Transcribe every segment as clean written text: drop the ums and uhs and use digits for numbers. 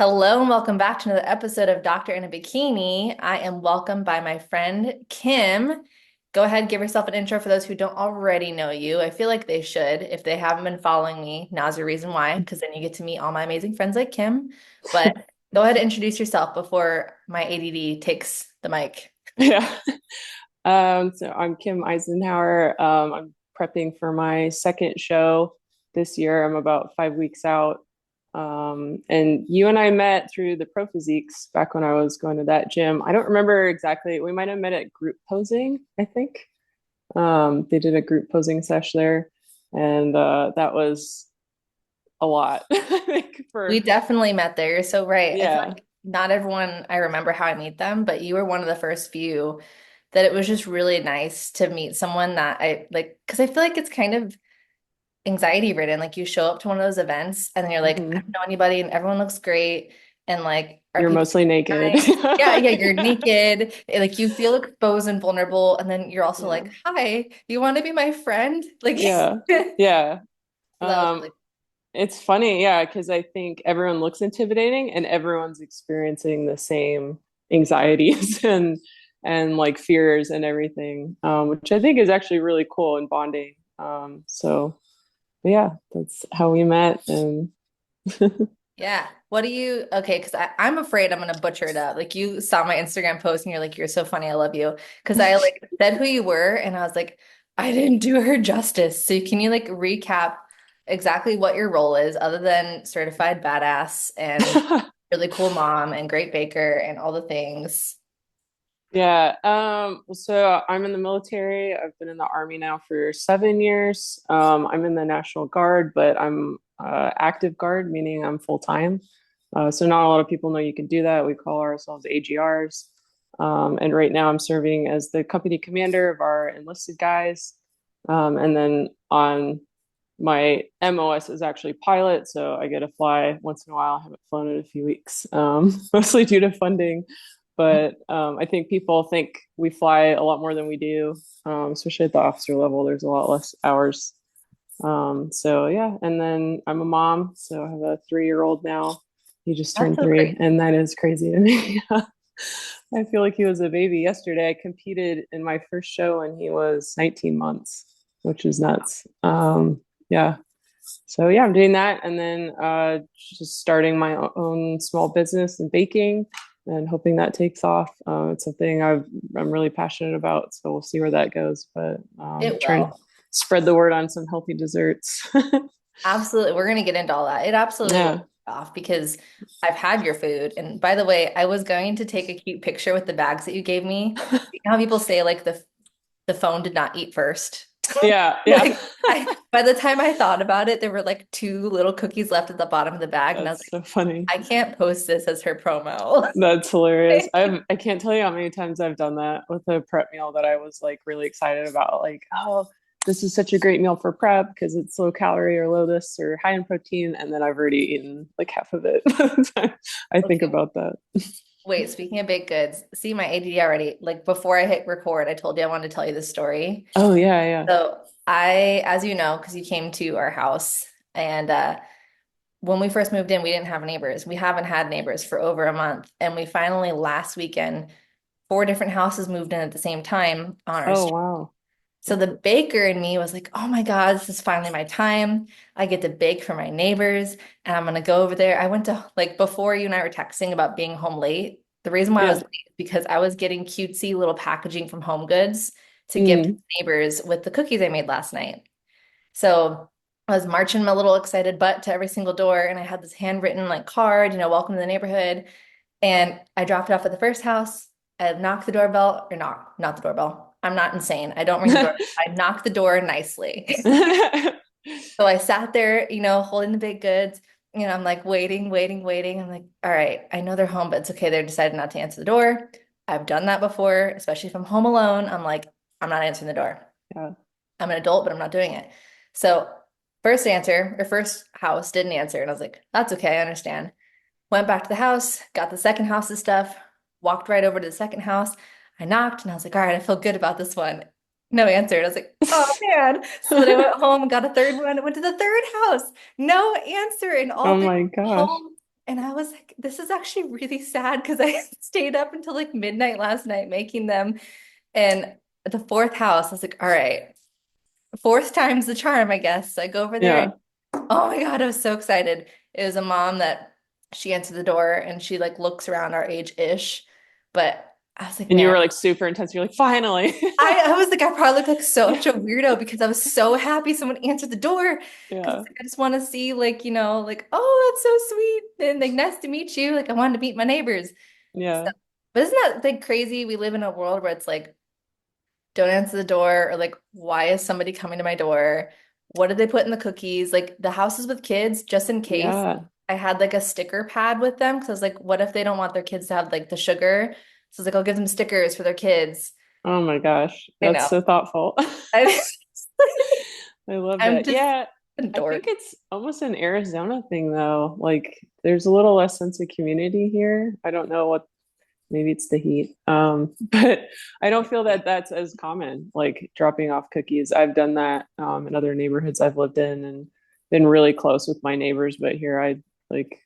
Hello and welcome back to another episode of Doctor in a Bikini. I am welcomed by my friend Kim. Go ahead, give yourself an intro for those who don't already know you. I feel like they should. If they haven't been following me, now's your reason why, because then you get to meet all my amazing friends like Kim. But go ahead and introduce yourself before my ADD takes the mic. Yeah. So I'm Kim Eisenhower. I'm prepping for my second show this year. I'm about 5 weeks out. And you and I met through the Pro Physiques back when I was going to that gym. I don't remember exactly. We might have met at group posing, I think. They did a group posing sesh there, and that was a lot. I think We for definitely met there. You're so right. I feel yeah, like not everyone, I remember how I meet them, but you were one of the first few that it was just really nice to meet someone that I like, because I feel like it's kind of anxiety ridden. Like you show up to one of those events and then you're like, I don't mhm. know anybody and everyone looks great. And like, are You're people mostly naked. nice? Yeah, yeah, you're naked. Like you feel exposed and vulnerable. And then you're also Yeah, like, hi, you want to be my friend? Like, yeah, so yeah. that was Um, really It's funny, yeah, because I think everyone looks intimidating and everyone's experiencing the same anxieties and like fears and everything, which I think is actually really cool and bonding. But yeah, that's how we met. And yeah. What do you, okay, because I'm afraid I'm gonna butcher it up. Like you saw my Instagram post and you're like, you're so funny, I love you. Because I like said who you were and I was like, I didn't do her justice. So can you like recap exactly what your role is other than certified badass and really cool mom and great baker and all the things? yeah, so I'm in the military. I've been in the Army now for 7 years. I'm in the National Guard, but I'm active guard, meaning I'm full time. So not a lot of people know you can do that. We call ourselves AGRs. And right now I'm serving as the company commander of our enlisted guys. And then on my MOS is actually pilot, so I get to fly once in a while. I haven't flown in a few weeks, mostly due to funding. But I think people think we fly a lot more than we do, especially at the officer level. There's a lot less hours. So yeah, and then I'm a mom, so I have a 3-year-old now. He just That's turned so 3, crazy. and that is crazy to me. I feel like he was a baby yesterday. I competed in my first show, and he was 19 months, which is nuts. Yeah. So yeah, I'm doing that, and then just starting my own small business in baking, and hoping that takes off. It's something I'm really passionate about, so we'll see where that goes. But It trying to will. spread the word on some healthy desserts. Absolutely. We're gonna get into all that. It absolutely will Yeah. pay off because I've had your food. And by the way, I was going to take a cute picture with the bags that you gave me. You know how people say like the phone did not eat first? Yeah, yeah. Like by the time I thought about it, there were like two little cookies left at the bottom of the bag, and I was That's like, so funny. I can't post this as her promo. That's hilarious. I can't tell you how many times I've done that with a prep meal that I was like really excited about. Like, oh, this is such a great meal for prep because it's low calorie or low this or high in protein, and then I've already eaten like half of it. I think Okay. about that. Wait, speaking of baked goods, see my ADD already. Like before I hit record, I told you I wanted to tell you this story. Oh yeah, yeah. So as you know, because you came to our house, and when we first moved in, we didn't have neighbors. We haven't had neighbors for over a month, and we finally last weekend, four different houses moved in at the same time on our Oh street. wow. So the baker in me was like, "Oh my God, this is finally my time. I get to bake for my neighbors, and I'm gonna go over there." I went to like before you and I were texting about being home late. The reason why I was Yeah. late is because I was getting cutesy little packaging from Home Goods to give to Mm. neighbors with the cookies I made last night. So I was marching my little excited butt to every single door, and I had this handwritten like card, welcome to the neighborhood. And I dropped it off at the first house. I knocked the doorbell, or not the doorbell. I'm not insane. I don't ring the door. I knocked the door nicely. So I sat there, holding the baked goods. I'm like waiting, waiting, waiting. I'm like, all right, I know they're home, but it's okay. They decided not to answer the door. I've done that before, especially if I'm home alone. I'm like, I'm not answering the door. Yeah. I'm an adult, but I'm not doing it. So first house didn't answer. And I was like, that's okay, I understand. Went back to the house, got the second house's stuff, walked right over to the second house. I knocked and I was like, all right, I feel good about this one. No answer. And I was like, oh man. So then I went home and got a third one. I went to the third house. No answer. And all Oh through my the gosh. whole And I was like, this is actually really sad because I stayed up until like midnight last night making them. And the fourth house, I was like, all right, fourth time's the charm, I guess. So I go over there and Yeah. oh my God, I was so excited. It was a mom that she answered the door and she like looks around our age-ish. But I was like, And you man, were like super intense. You're like, finally. I was like, I probably looked like such a weirdo because I was so happy someone answered the door. Because Yeah. like, I just want to see, like, like, oh, that's so sweet. And like, nice to meet you. Like, I wanted to meet my neighbors. So, Yeah. but isn't that like crazy? We live in a world where it's like, don't answer the door, or like, why is somebody coming to my door? What did they put in the cookies? Like, the houses with kids, just in case. Yeah. I had like a sticker pad with them because I was like, what if they don't want their kids to have like the sugar? So I was like, I'll give them stickers for their kids. Oh my gosh. I That's know. so thoughtful. I, I love I'm that. just Yeah. a I think dork. it's almost an Arizona thing though. Like there's a little less sense of community here. I don't know what, maybe it's the heat. But I don't feel that that's as common, like dropping off cookies. I've done that in other neighborhoods I've lived in and been really close with my neighbors, but here like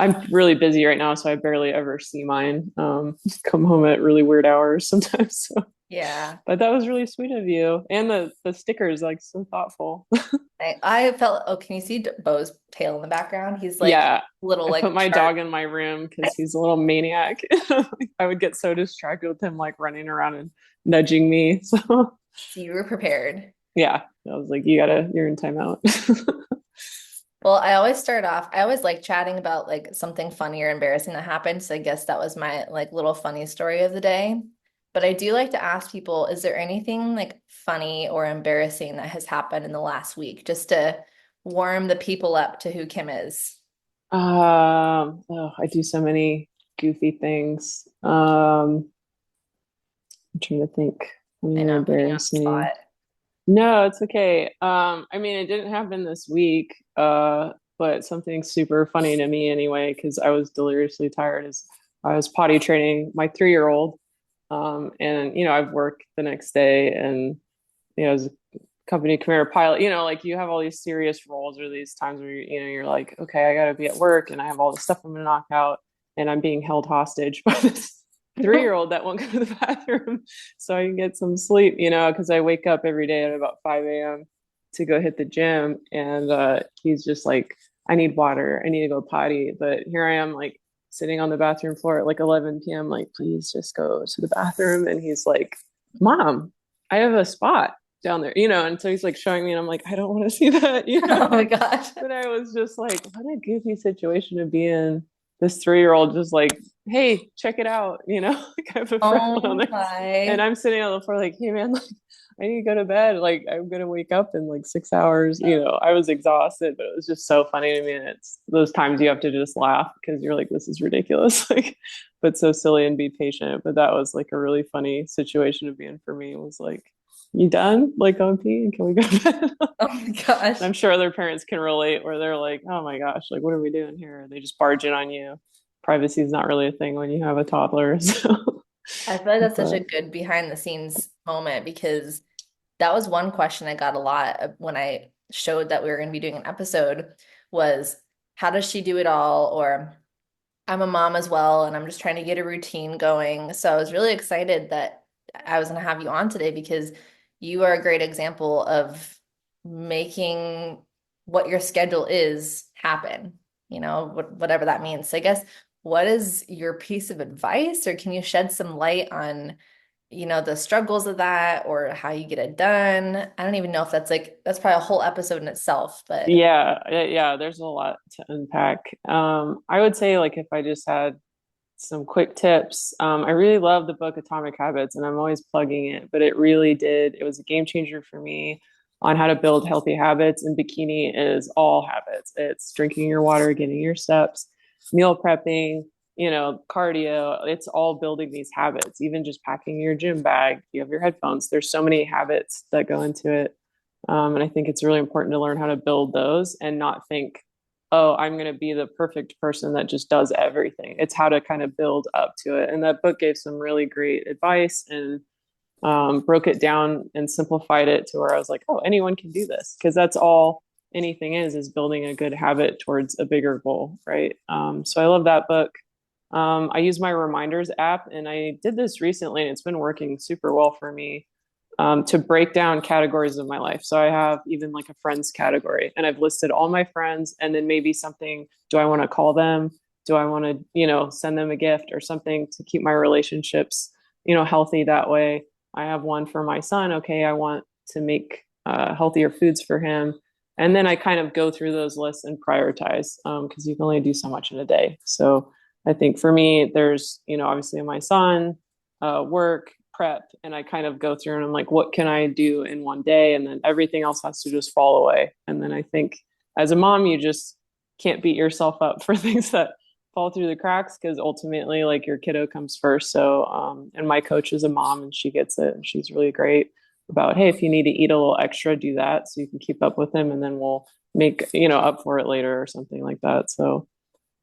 I'm really busy right now, so I barely ever see mine. Come home at really weird hours sometimes. So. Yeah. But that was really sweet of you. And the stickers, like so thoughtful. I felt, oh, can you see Bo's tail in the background? He's like Yeah. little I put like my shark. dog in my room because he's a little maniac. I would get so distracted with him like running around and nudging me. So So you were prepared. yeah, I was like, you're in timeout. Well, I always like chatting about like something funny or embarrassing that happened. So I guess that was my like little funny story of the day. But I do like to ask people, is there anything like funny or embarrassing that has happened in the last week just to warm the people up to who Kim is? Oh, I do so many goofy things. I'm trying to think. I Funny know or I'm putting you on the spot. embarrassing. No, it's okay. I mean, it didn't happen this week, but something super funny to me anyway, because I was deliriously tired as I was potty training my 3-year-old. And I've worked the next day and as a company commander pilot, like you have all these serious roles or these times where you're like, okay, I gotta be at work and I have all this stuff I'm gonna knock out and I'm being held hostage by this 3-year-old that won't go to the bathroom so I can get some sleep, because I wake up every day at about 5 a.m. to go hit the gym. And he's just like, I need water. I need to go potty. But here I am, like, sitting on the bathroom floor at like 11 p.m., like, please just go to the bathroom. And he's like, Mom, I have a spot down there, and so he's like showing me, and I'm like, I don't want to see that, Oh my gosh. But I was just like, what a goofy situation to be in. This 3-year-old just like, hey, check it out, like I have a friend on Oh there. And my. I'm sitting on the floor like, hey man, like I need to go to bed. Like I'm gonna wake up in like 6 hours. I was exhausted, but it was just so funny to me. And it's those times you have to just laugh because you're like, this is ridiculous. Like, but so silly and be patient. But that was like a really funny situation to be in for me. It was like, you done? Like on pee? Can we go to bed? Oh my gosh. I'm sure other parents can relate where they're like, oh my gosh, like what are we doing here? They just barge in on you. Privacy is not really a thing when you have a toddler. So, I feel like that's such a but good behind the scenes moment because that was one question I got a lot when I showed that we were going to be doing an episode was how does she do it all? Or I'm a mom as well, and I'm just trying to get a routine going. So I was really excited that I was going to have you on today because you are a great example of making what your schedule is happen, whatever that means. So I guess what is your piece of advice, or can you shed some light on, the struggles of that or how you get it done? I don't even know if that's probably a whole episode in itself, but yeah, there's a lot to unpack. I would say like if I just had some quick tips. I really love the book Atomic Habits, and I'm always plugging it, but it was a game changer for me on how to build healthy habits. And Bikini is all habits. It's drinking your water, getting your steps, meal prepping, cardio. It's all building these habits, even just packing your gym bag. You have your headphones. There's so many habits that go into it. And I think it's really important to learn how to build those and not think, oh, I'm going to be the perfect person that just does everything. It's how to kind of build up to it. And that book gave some really great advice and broke it down and simplified it to where I was like, oh, anyone can do this. Because that's all anything is building a good habit towards a bigger goal, right? So I love that book. I use my reminders app, and I did this recently, and it's been working super well for me, to break down categories of my life. So I have even like a friends category, and I've listed all my friends, and then maybe something, do I want to call them? Do I want to, send them a gift or something to keep my relationships, healthy that way? I have one for my son. Okay, I want to make healthier foods for him. And then I kind of go through those lists and prioritize, because you can only do so much in a day. So I think for me, there's, obviously my son, work, prep, and I kind of go through and I'm like, what can I do in one day? And then everything else has to just fall away. And then I think as a mom, you just can't beat yourself up for things that fall through the cracks, because ultimately, like, your kiddo comes first. So, and my coach is a mom and she gets it, and she's really great about, hey, if you need to eat a little extra, do that so you can keep up with him, and then we'll make, up for it later or something like that. So,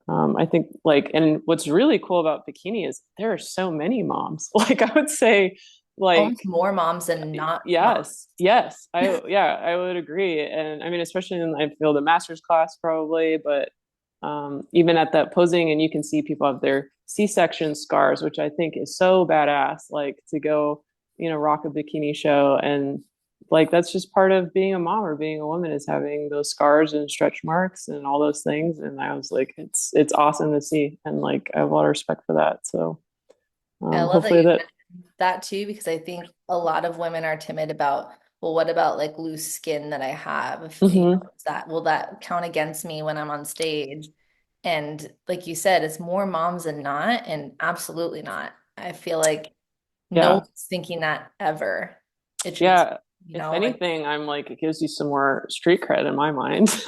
I think, like, and what's really cool about Bikini is there are so many moms. Like, I would say, Almost like, more moms than not moms. yes, I would agree. And I mean, especially in, I feel, the master's class probably, but even at that posing, and you can see people have their C-section scars, which I think is so badass, like, to go, rock a bikini show. And like, that's just part of being a mom or being a woman, is having those scars and stretch marks and all those things. And I was like, it's awesome to see, and like, I have a lot of respect for that. So I love that hopefully you that. mentioned that too, because I think a lot of women are timid about, well, what about like loose skin that I have? If, Hmm. is that will that count against me when I'm on stage? And like you said, it's more moms than not, and absolutely not. I feel like no Yeah. one's thinking that ever. It should, Yeah, if like, anything, I'm like, it gives you some more street cred in my mind.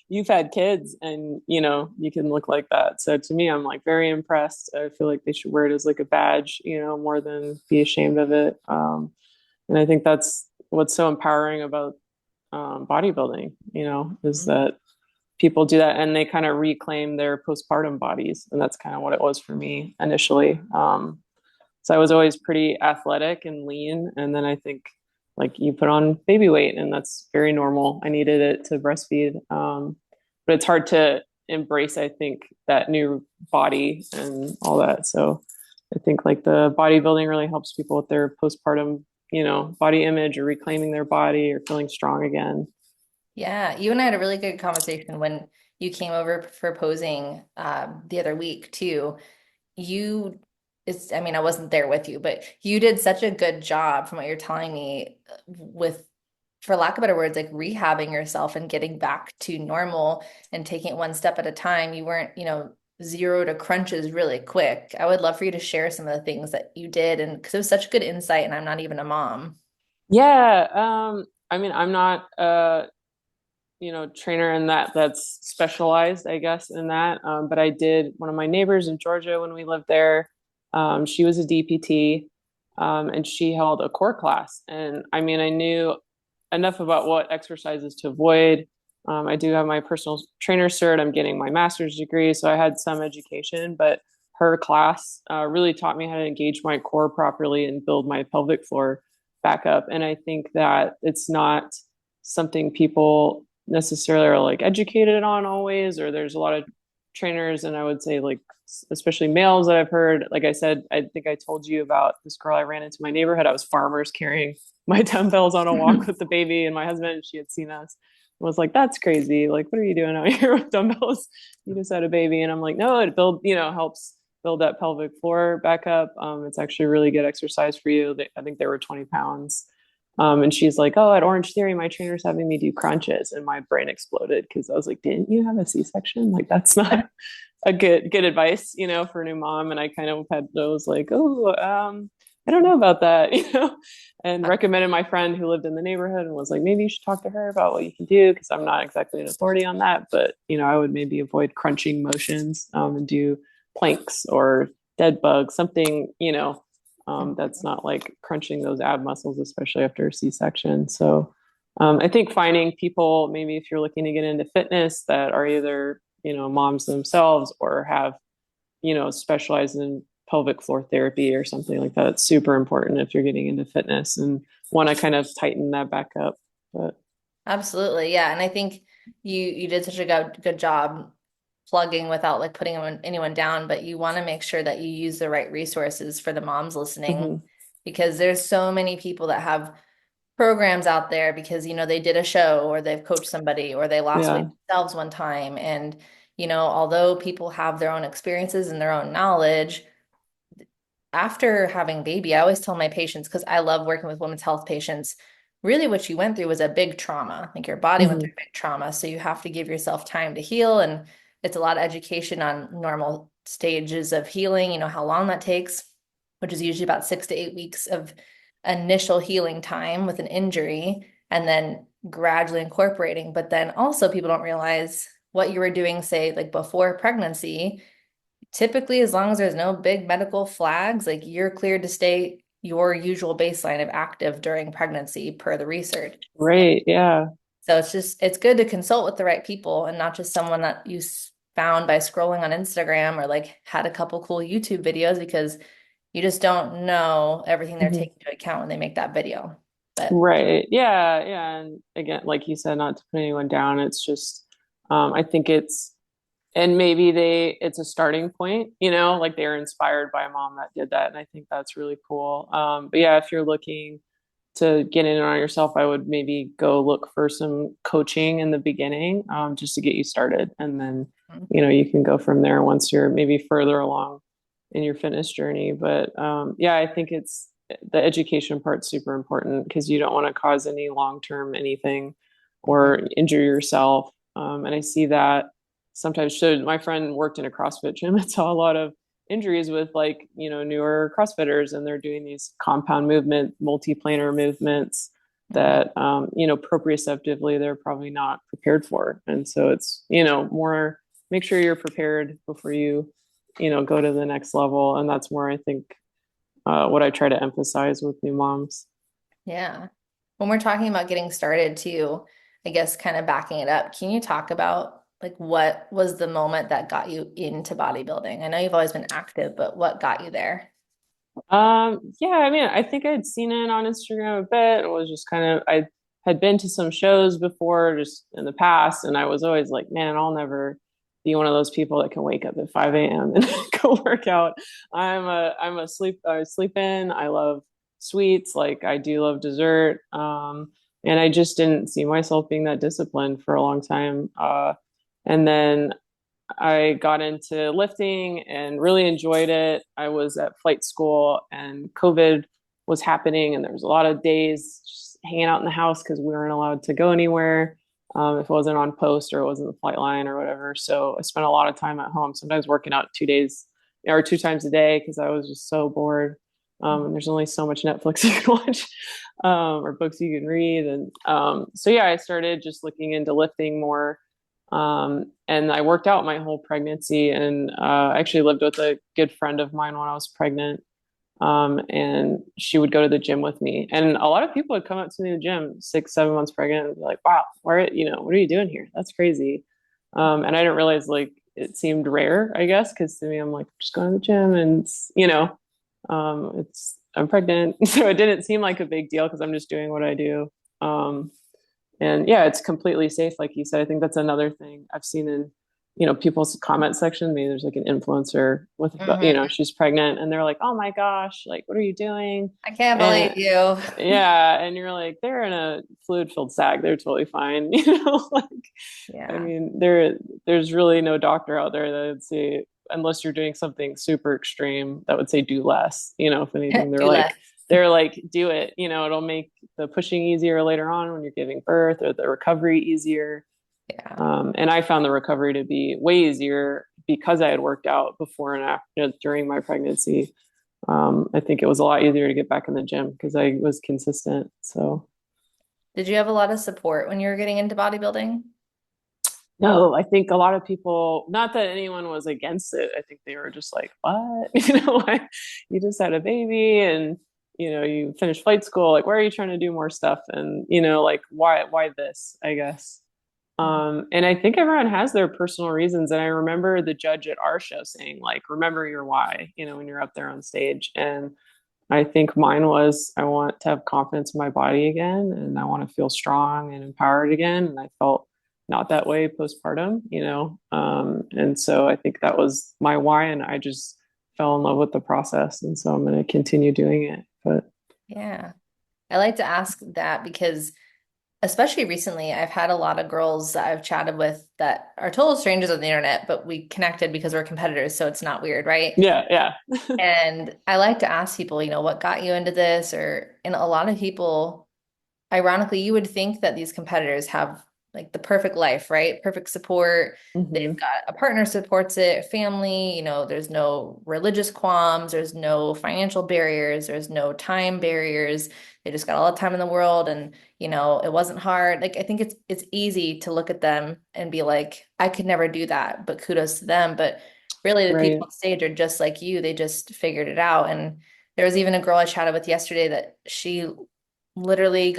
You've had kids, and you can look like that. So to me, I'm like very impressed. I feel like they should wear it as like a badge, more than be ashamed of it. And I think that's what's so empowering about bodybuilding, is mhm. that people do that and they kind of reclaim their postpartum bodies. And that's kind of what it was for me initially. So I was always pretty athletic and lean. And then I think, like, you put on baby weight, and that's very normal. I needed it to breastfeed. But it's hard to embrace, I think, that new body and all that. So I think, like, the bodybuilding really helps people with their postpartum, body image, or reclaiming their body or feeling strong again. Yeah, you and I had a really good conversation when you came over for posing the other week too. You, I mean, I wasn't there with you, but you did such a good job from what you're telling me with, for lack of better words, like rehabbing yourself and getting back to normal and taking it one step at a time. You weren't, zero to crunches really quick. I would love for you to share some of the things that you did, and because it was such good insight, and I'm not even a mom. Yeah. I mean, I'm not trainer in that's specialized, I guess, in that. But I did, one of my neighbors in Georgia when we lived there. She was a DPT, and she held a core class. And I mean, I knew enough about what exercises to avoid. I do have my personal trainer cert. I'm getting my master's degree, so I had some education. But her class really taught me how to engage my core properly and build my pelvic floor back up. And I think that it's not something people necessarily are like educated on always, or there's a lot of trainers, and I would say, like, especially males that I've heard, like I said, I think I told you about this girl I ran into in my neighborhood. I was farmers carrying my dumbbells on a walk with the baby and my husband. She had seen us and was like, that's crazy, like, what are you doing out here with dumbbells? You just had a baby. And I'm like, no, it helps build that pelvic floor back up. It's actually a really good exercise for you. I think they were 20 pounds. And she's like, oh, at Orange Theory, my trainer's having me do crunches. And my brain exploded, because I was like, didn't you have a C-section? Like, that's not a good advice, for a new mom. And I kind of had those, like, oh, I don't know about that, and recommended my friend who lived in the neighborhood and was like, maybe you should talk to her about what you can do, because I'm not exactly an authority on that. But, I would maybe avoid crunching motions, and do planks or dead bugs, something, that's not like crunching those ab muscles, especially after a C-section. So I think finding people, maybe if you're looking to get into fitness, that are either, moms themselves or have, specialized in pelvic floor therapy or something like that. It's super important if you're getting into fitness and want to kind of tighten that back up. But Absolutely. Yeah. And I think you did such a good job plugging without like putting anyone down, but you want to make sure that you use the right resources for the moms listening Hmm. because there's so many people that have programs out there because they did a show or they've coached somebody or they lost weight Yeah. themselves one time. And although people have their own experiences and their own knowledge, after having baby, I always tell my patients, because I love working with women's health patients, really what you went through was a big trauma. Like your body went Hmm. through big trauma. So you have to give yourself time to heal. And it's a lot of education on normal stages of healing, how long that takes, which is usually about 6 to 8 weeks of initial healing time with an injury, and then gradually incorporating. But then also, people don't realize what you were doing, say, like before pregnancy. Typically, as long as there's no big medical flags, like you're cleared to stay your usual baseline of active during pregnancy per the research. And Right. Yeah. so it's good to consult with the right people and not just someone that you found by scrolling on Instagram or like had a couple cool YouTube videos because you just don't know everything they're Hmm. taking into account when they make that video. But Right. Yeah. Yeah. And again, like you said, not to put anyone down, it's just, I think and maybe it's a starting point, like they're inspired by a mom that did that. And I think that's really cool. But yeah, if you're looking to get in on yourself, I would maybe go look for some coaching in the beginning, just to get you started. And then, you can go from there once you're maybe further along in your fitness journey. But yeah, I think the education part's super important because you don't want to cause any long-term anything Mhm. or injure yourself. And I see that sometimes. My friend worked in a CrossFit gym and saw a lot of injuries with like newer CrossFitters, and they're doing these compound movement, multiplanar movements Mhm. that proprioceptively they're probably not prepared for. And so it's more, make sure you're prepared before you go to the next level. And that's more, I think, what I try to emphasize with new moms. Yeah. When we're talking about getting started too, I guess kind of backing it up, can you talk about like what was the moment that got you into bodybuilding? I know you've always been active, but what got you there? Yeah, I mean, I think I'd seen it on Instagram a bit. It was just kind of, I had been to some shows before just in the past, and I was always like, man, I'll never be one of those people that can wake up at 5 a.m. and go work out. I sleep in. I love sweets. Like I do love dessert. And I just didn't see myself being that disciplined for a long time. And then I got into lifting and really enjoyed it. I was at flight school and COVID was happening, and there was a lot of days just hanging out in the house because we weren't allowed to go anywhere, if it wasn't on post or it wasn't the flight line or whatever. So I spent a lot of time at home, sometimes working out 2 days or 2 times a day because I was just so bored. And there's only so much Netflix you can watch, or books you can read. And so, yeah, I started just looking into lifting more, and I worked out my whole pregnancy, and I actually lived with a good friend of mine when I was pregnant. And she would go to the gym with me. And a lot of people would come up to me in the gym 6, 7 months pregnant and be like, wow, what are you doing here? That's crazy. And I didn't realize like it seemed rare, I guess, because to me, I'm like, just going to the gym and, I'm pregnant. So it didn't seem like a big deal because I'm just doing what I do. Um, and yeah, it's completely safe, like you said. I think that's another thing I've seen in, people's comment section. Maybe there's like an influencer with, Mhm. she's pregnant, and they're like, "Oh my gosh, like, what are you doing?" I can't believe And you. yeah, and you're like, they're in a fluid-filled sac. They're totally fine. Like, I Yeah. mean, there's really no doctor out there that would say, unless you're doing something super extreme, that would say do less. If anything, Do less. they're like, do it. It'll make the pushing easier later on when you're giving birth, or the recovery easier. Yeah. And I found the recovery to be way easier because I had worked out before and after during my pregnancy. I think it was a lot easier to get back in the gym because I was consistent. So Did you have a lot of support when you were getting into bodybuilding? no, I think a lot of people, not that anyone was against it. I think they were just like, what? Like, you just had a baby and, you finished flight school. Like, why are you trying to do more stuff? And, like, why this, I guess. Mhm. And I think everyone has their personal reasons. And I remember the judge at our show saying, like, remember your why, when you're up there on stage. And I think mine was I want to have confidence in my body again and I want to feel strong and empowered again. And I felt not that way postpartum, and so I think that was my why. And I just fell in love with the process. And so I'm going to continue doing it. But Yeah. I like to ask that because especially recently, I've had a lot of girls that I've chatted with that are total strangers on the internet, but we connected because we're competitors, so it's not weird, right? yeah, yeah. And I like to ask people, what got you into this? And a lot of people, ironically, you would think that these competitors have like the perfect life, right? Perfect support. They've Hmm. got a partner supports it, family, there's no religious qualms, there's no financial barriers, there's no time barriers. They just got all the time in the world and, it wasn't hard. Like I think it's easy to look at them and be like, I could never do that, but kudos to them. But really the people Right. on stage are just like you. They just figured it out. And there was even a girl I chatted with yesterday that she literally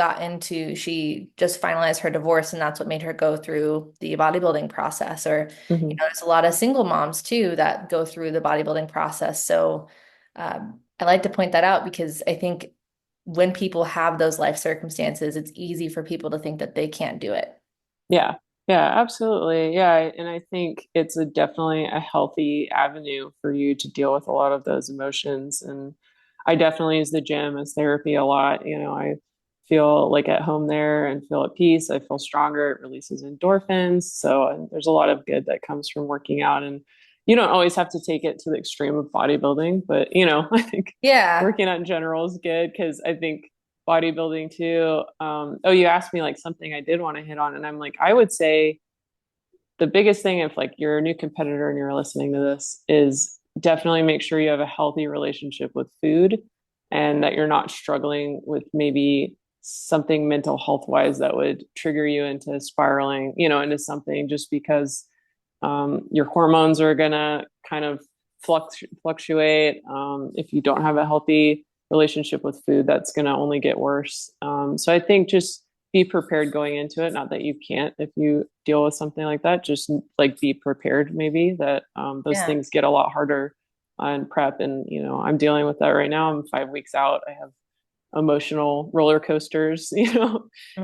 she just finalized her divorce and that's what made her go through the bodybuilding process. Or, Hmm. there's a lot of single moms too that go through the bodybuilding process. So I like to point that out because I think when people have those life circumstances, it's easy for people to think that they can't do it. Yeah. Yeah, absolutely. Yeah. And I think it's definitely a healthy avenue for you to deal with a lot of those emotions. And I definitely use the gym as therapy a lot. I feel like at home there and feel at peace. I feel stronger. It releases endorphins. So there's a lot of good that comes from working out. And you don't always have to take it to the extreme of bodybuilding, but I think Yeah. working out in general is good because I think bodybuilding too. Oh, you asked me like something I did want to hit on, and I'm like, I would say the biggest thing if like you're a new competitor and you're listening to this is definitely make sure you have a healthy relationship with food and that you're not struggling with maybe something mental health wise that would trigger you into spiraling, into something just because your hormones are gonna kind of fluctuate. If you don't have a healthy relationship with food, that's gonna only get worse. So I think just be prepared going into it. Not that you can't if you deal with something like that. Just like be prepared, maybe that those Yeah. things get a lot harder on prep. And I'm dealing with that right now. I'm 5 weeks out. I have emotional roller coasters, Hmm.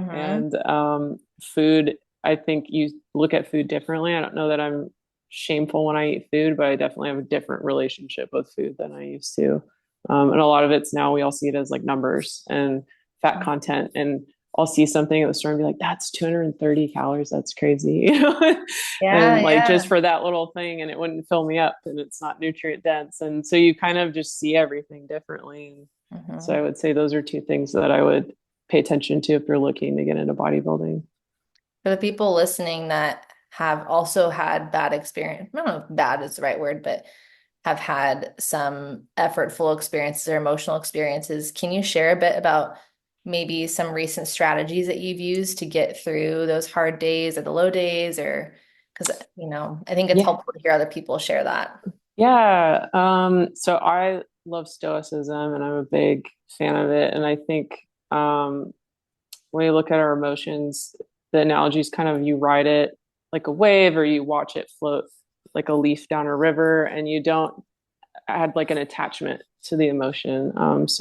and food. I think you look at food differently. I don't know that I'm shameful when I eat food, but I definitely have a different relationship with food than I used to. And a lot of it's now we all see it as like numbers and fat content. And I'll see something at the store and be like, that's 230 calories. That's crazy. Yeah, And like just yeah. for that little thing, and it wouldn't fill me up and it's not nutrient dense. And so you kind of just see everything differently. And so Hmm. I would say those are two things that I would pay attention to if you're looking to get into bodybuilding. For the people listening that have also had bad experience, I don't know if bad is the right word, but have had some effortful experiences or emotional experiences, can you share a bit about maybe some recent strategies that you've used to get through those hard days or the low days? Or because, I think it's Yeah. helpful to hear other people share that. Yeah. So I love stoicism and I'm a big fan of it. And I think when you look at our emotions, the analogy is kind of you ride it like a wave or you watch it float like a leaf down a river and you don't add like an attachment to the emotion. Last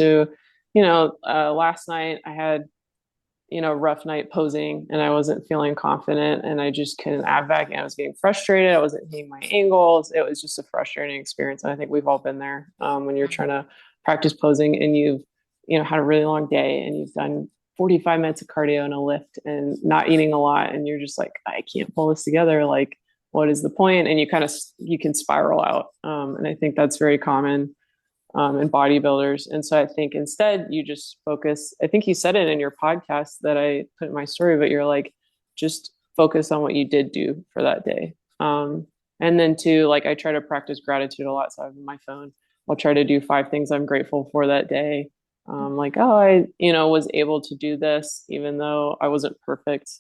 night I had rough night posing and I wasn't feeling confident and I just couldn't add back and I was getting frustrated. I wasn't hitting my angles. It was just a frustrating experience. And I think we've all been there when you're trying to practice posing and you've, had a really long day and you've done 45 minutes of cardio and a lift and not eating a lot. And you're just like, I can't pull this together. Like, what is the point? And you can spiral out. And I think that's very common and bodybuilders. And so I think instead you just focus. I think you said it in your podcast that I put in my story, but you're like, just focus on what you did do for that day. And then too, like I try to practice gratitude a lot. So I have my phone. I'll try to do 5 things I'm grateful for that day. Like, oh, I, was able to do this, even though I wasn't perfect,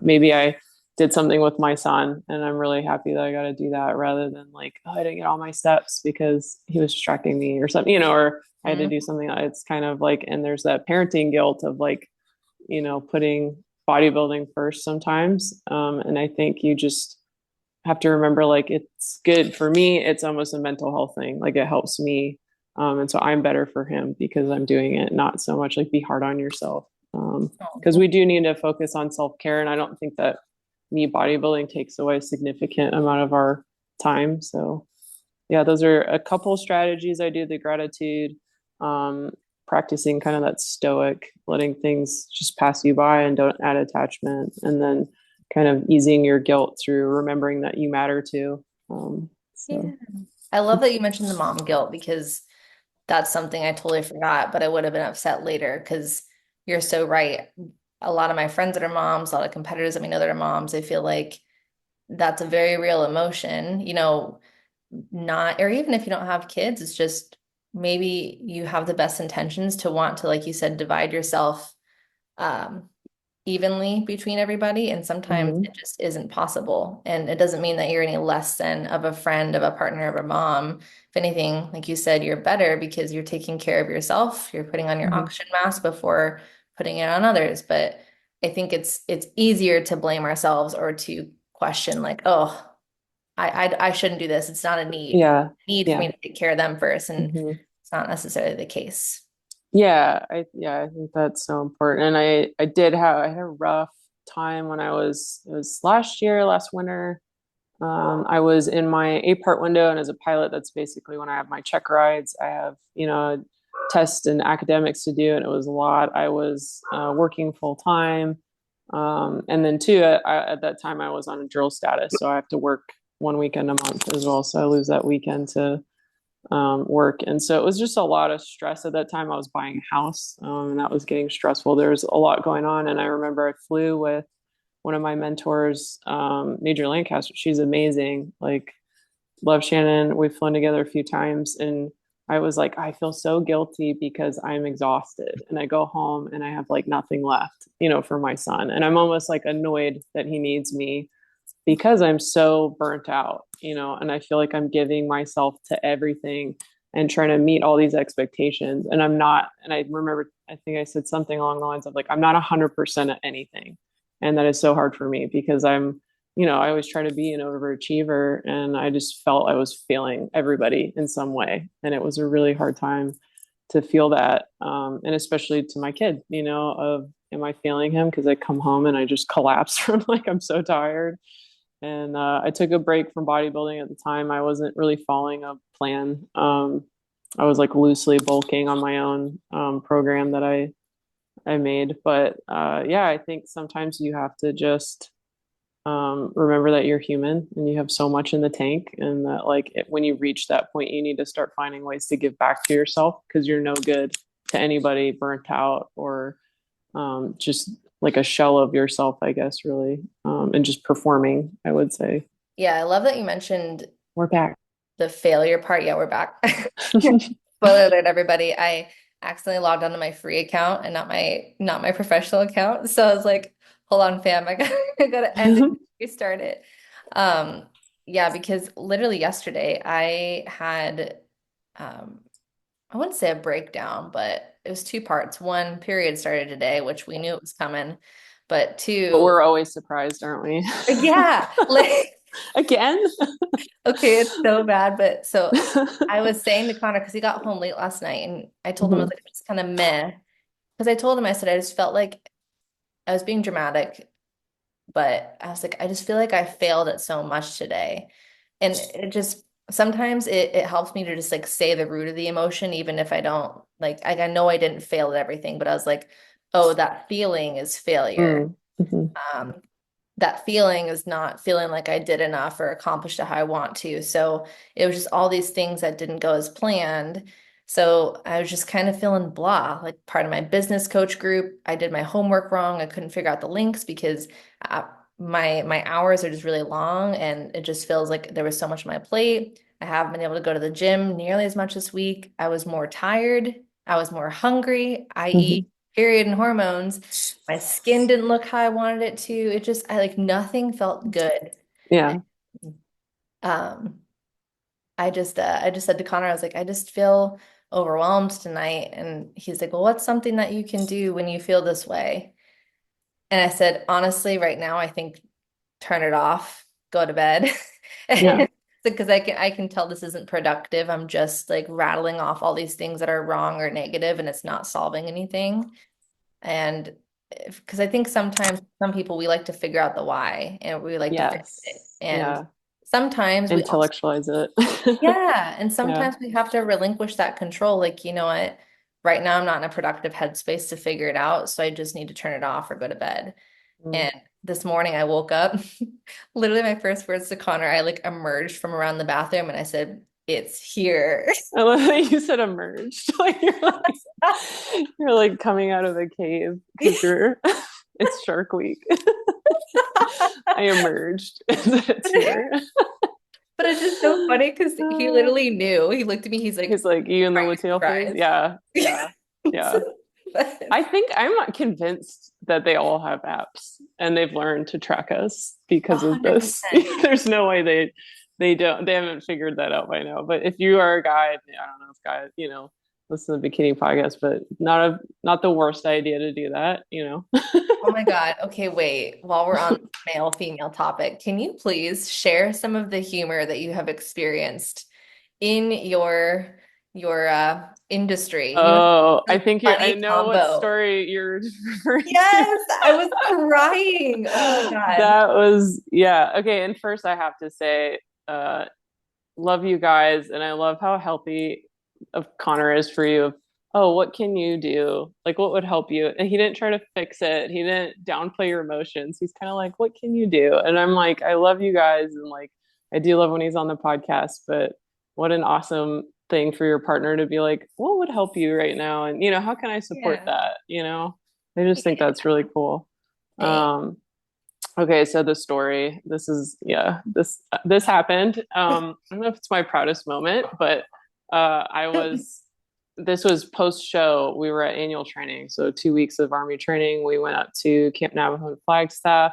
maybe I did something with my son and I'm really happy that I got to do that rather than like, oh, I didn't get all my steps because he was distracting me or something, or I had to do Mhm. something. It's kind of like, and there's that parenting guilt of like, putting bodybuilding first sometimes. And I think you just have to remember like it's good for me. It's almost a mental health thing. Like it helps me And so I'm better for him because I'm doing it, not so much like be hard on yourself. Because Oh, we do need to focus on self-care. And I don't think that me bodybuilding takes away a significant amount of our time. So yeah, those are a couple strategies I do, the gratitude, um, practicing kind of that stoic, letting things just pass you by and don't add attachment, and then kind of easing your guilt through remembering that you matter too. yeah. So I love that you mentioned the mom guilt because that's something I totally forgot, but I would have been upset later because you're so right. A lot of my friends that are moms, a lot of competitors that we know that are moms, I feel like that's a very real emotion, not, or even if you don't have kids, it's just maybe you have the best intentions to want to, like you said, divide yourself um, evenly between everybody. And sometimes mhm. it just isn't possible. And it doesn't mean that you're any less than of a friend, of a partner, of a mom. If anything, like you said, you're better because you're taking care of yourself. You're putting on your Mhm. oxygen mask before putting it on others. But I think it's easier to blame ourselves or to question like, oh, I shouldn't do this. It's not a Yeah, need for me yeah. to take care of them first. And Hmm. it's not necessarily the case. Yeah, I think that's so important. And I had a rough time when it was last year, last winter. I was in my 8 part window, and as a pilot, that's basically when I have my check rides. I have, tests and academics to do, and it was a lot. I was working full time. And then too, at that time I was on a drill status, so I have to work 1 weekend a month as well. So I lose that weekend to work. And so it was just a lot of stress at that time. I was buying a house, and that was getting stressful. There was a lot going on. And I remember I flew with one of my mentors, Major Lancaster. She's amazing. Like, love Shannon. We've flown together a few times. And I was like, I feel so guilty because I'm exhausted. And I go home and I have like nothing left, for my son. And I'm almost like annoyed that he needs me because I'm so burnt out, and I feel like I'm giving myself to everything and trying to meet all these expectations. And I'm not, and I remember, I think I said something along the lines of like, I'm not 100% at anything. And that is so hard for me because I always try to be an overachiever, and I just felt I was failing everybody in some way. And it was a really hard time to feel that. And especially to my kid, of, am I failing him? Because I come home and I just collapse from like, I'm so tired. And I took a break from bodybuilding at the time. I wasn't really following a plan. I was like loosely bulking on my own program that I made. But yeah, I think sometimes you have to just remember that you're human and you have so much in the tank, and that like when you reach that point, you need to start finding ways to give back to yourself because you're no good to anybody burnt out or just like a shell of yourself, I guess, really, and just performing, I would say. Yeah, I love that you mentioned We're back. the failure part. Yeah, we're back. Spoiler alert, everybody. I accidentally logged onto my free account and not my professional account. So I was like, hold on, fam, I gotta end it, restart it. Um, yeah, because literally yesterday I had um I wouldn't say a breakdown, but it was two parts. One, period started today, which we knew it was coming. But But two, we're always surprised, aren't we? yeah, like Again? okay, it's so bad. But so I was saying to Connor, because he got home late last night, and I told him I was Mhm. like, it's kind of meh. Because I told him, I said, I just felt like I was being dramatic, but I was like, I just feel like I failed at so much today. And it just sometimes it helps me to just like say the root of the emotion, even if I don't I know I didn't fail at everything, but I was like, oh, that feeling is failure. Mm. Mhm. Um, that feeling is not feeling like I did enough or accomplished how I want to. So it was just all these things that didn't go as planned. So I was just kind of feeling blah. Like part of my business coach group, I did my homework wrong. I couldn't figure out the links because uh, my hours are just really long, and it just feels like there was so much on my plate. I haven't been able to go to the gym nearly as much this week. I was more tired. I was more hungry, i.e., Mhm. period and hormones. My skin didn't look how I wanted it to. I like nothing felt good. Yeah. Um, I just said to Connor, I was like, I just feel overwhelmed tonight. And he's like, well, what's something that you can do when you feel this way? And I said, honestly, right now, I think turn it off, go to bed. Yeah. Because I can tell this isn't productive. I'm just like rattling off all these things that are wrong or negative, and it's not solving anything. And because I think sometimes some people we like to figure out the why and we like to fix it. Yes. And Yeah. sometimes we also, Intellectualize it. yeah, and Yeah. sometimes we have to relinquish that control. Like, you know what? Right now I'm not in a productive headspace to figure it out, so I just need to turn it off or go to bed. Mm. And this morning I woke up, literally my first words to Connor, I like emerged from around the bathroom and I said, "It's here." I love that you said emerged. You're like coming out of a cave because you're it's Shark Week. I emerged. It's here. But it's just so funny because he literally knew. He looked at me, he's like, He's like, you in the "Are you Latino phase? surprised?" Yeah, yeah, yeah. But I think I'm not convinced that they all have apps and they've learned to track us because of this. 100%. There's no way they haven't figured that out by now. But if you are a guy, I don't know if guys, listen to the Bikini podcast, but not the worst idea to do that. Oh my God. Okay, wait. While we're on male female topic, can you please share some of the humor that you have experienced in your industry? You have Oh, a I think I funny know what combo. story you're referring to. Yes, I was crying. Oh my God. That was, yeah. Okay. And first, I have to say, uh, love you guys. And I love how healthy of Connor is for you. Oh, what can you do? Like, what would help you? And he didn't try to fix it. He didn't downplay your emotions. He's kind of like, what can you do? And I'm like, I love you guys. And like, I do love when he's on the podcast, but what an awesome thing for your partner to be like, what would help you right now? And, how can I support Yeah. that? I just think that's really cool. Thanks. Um, Okay, so the story. This is yeah. This happened. I don't know if it's my proudest moment, but I was. This was post show. We were at annual training, so 2 weeks of Army training. We went up to Camp Navajo and Flagstaff.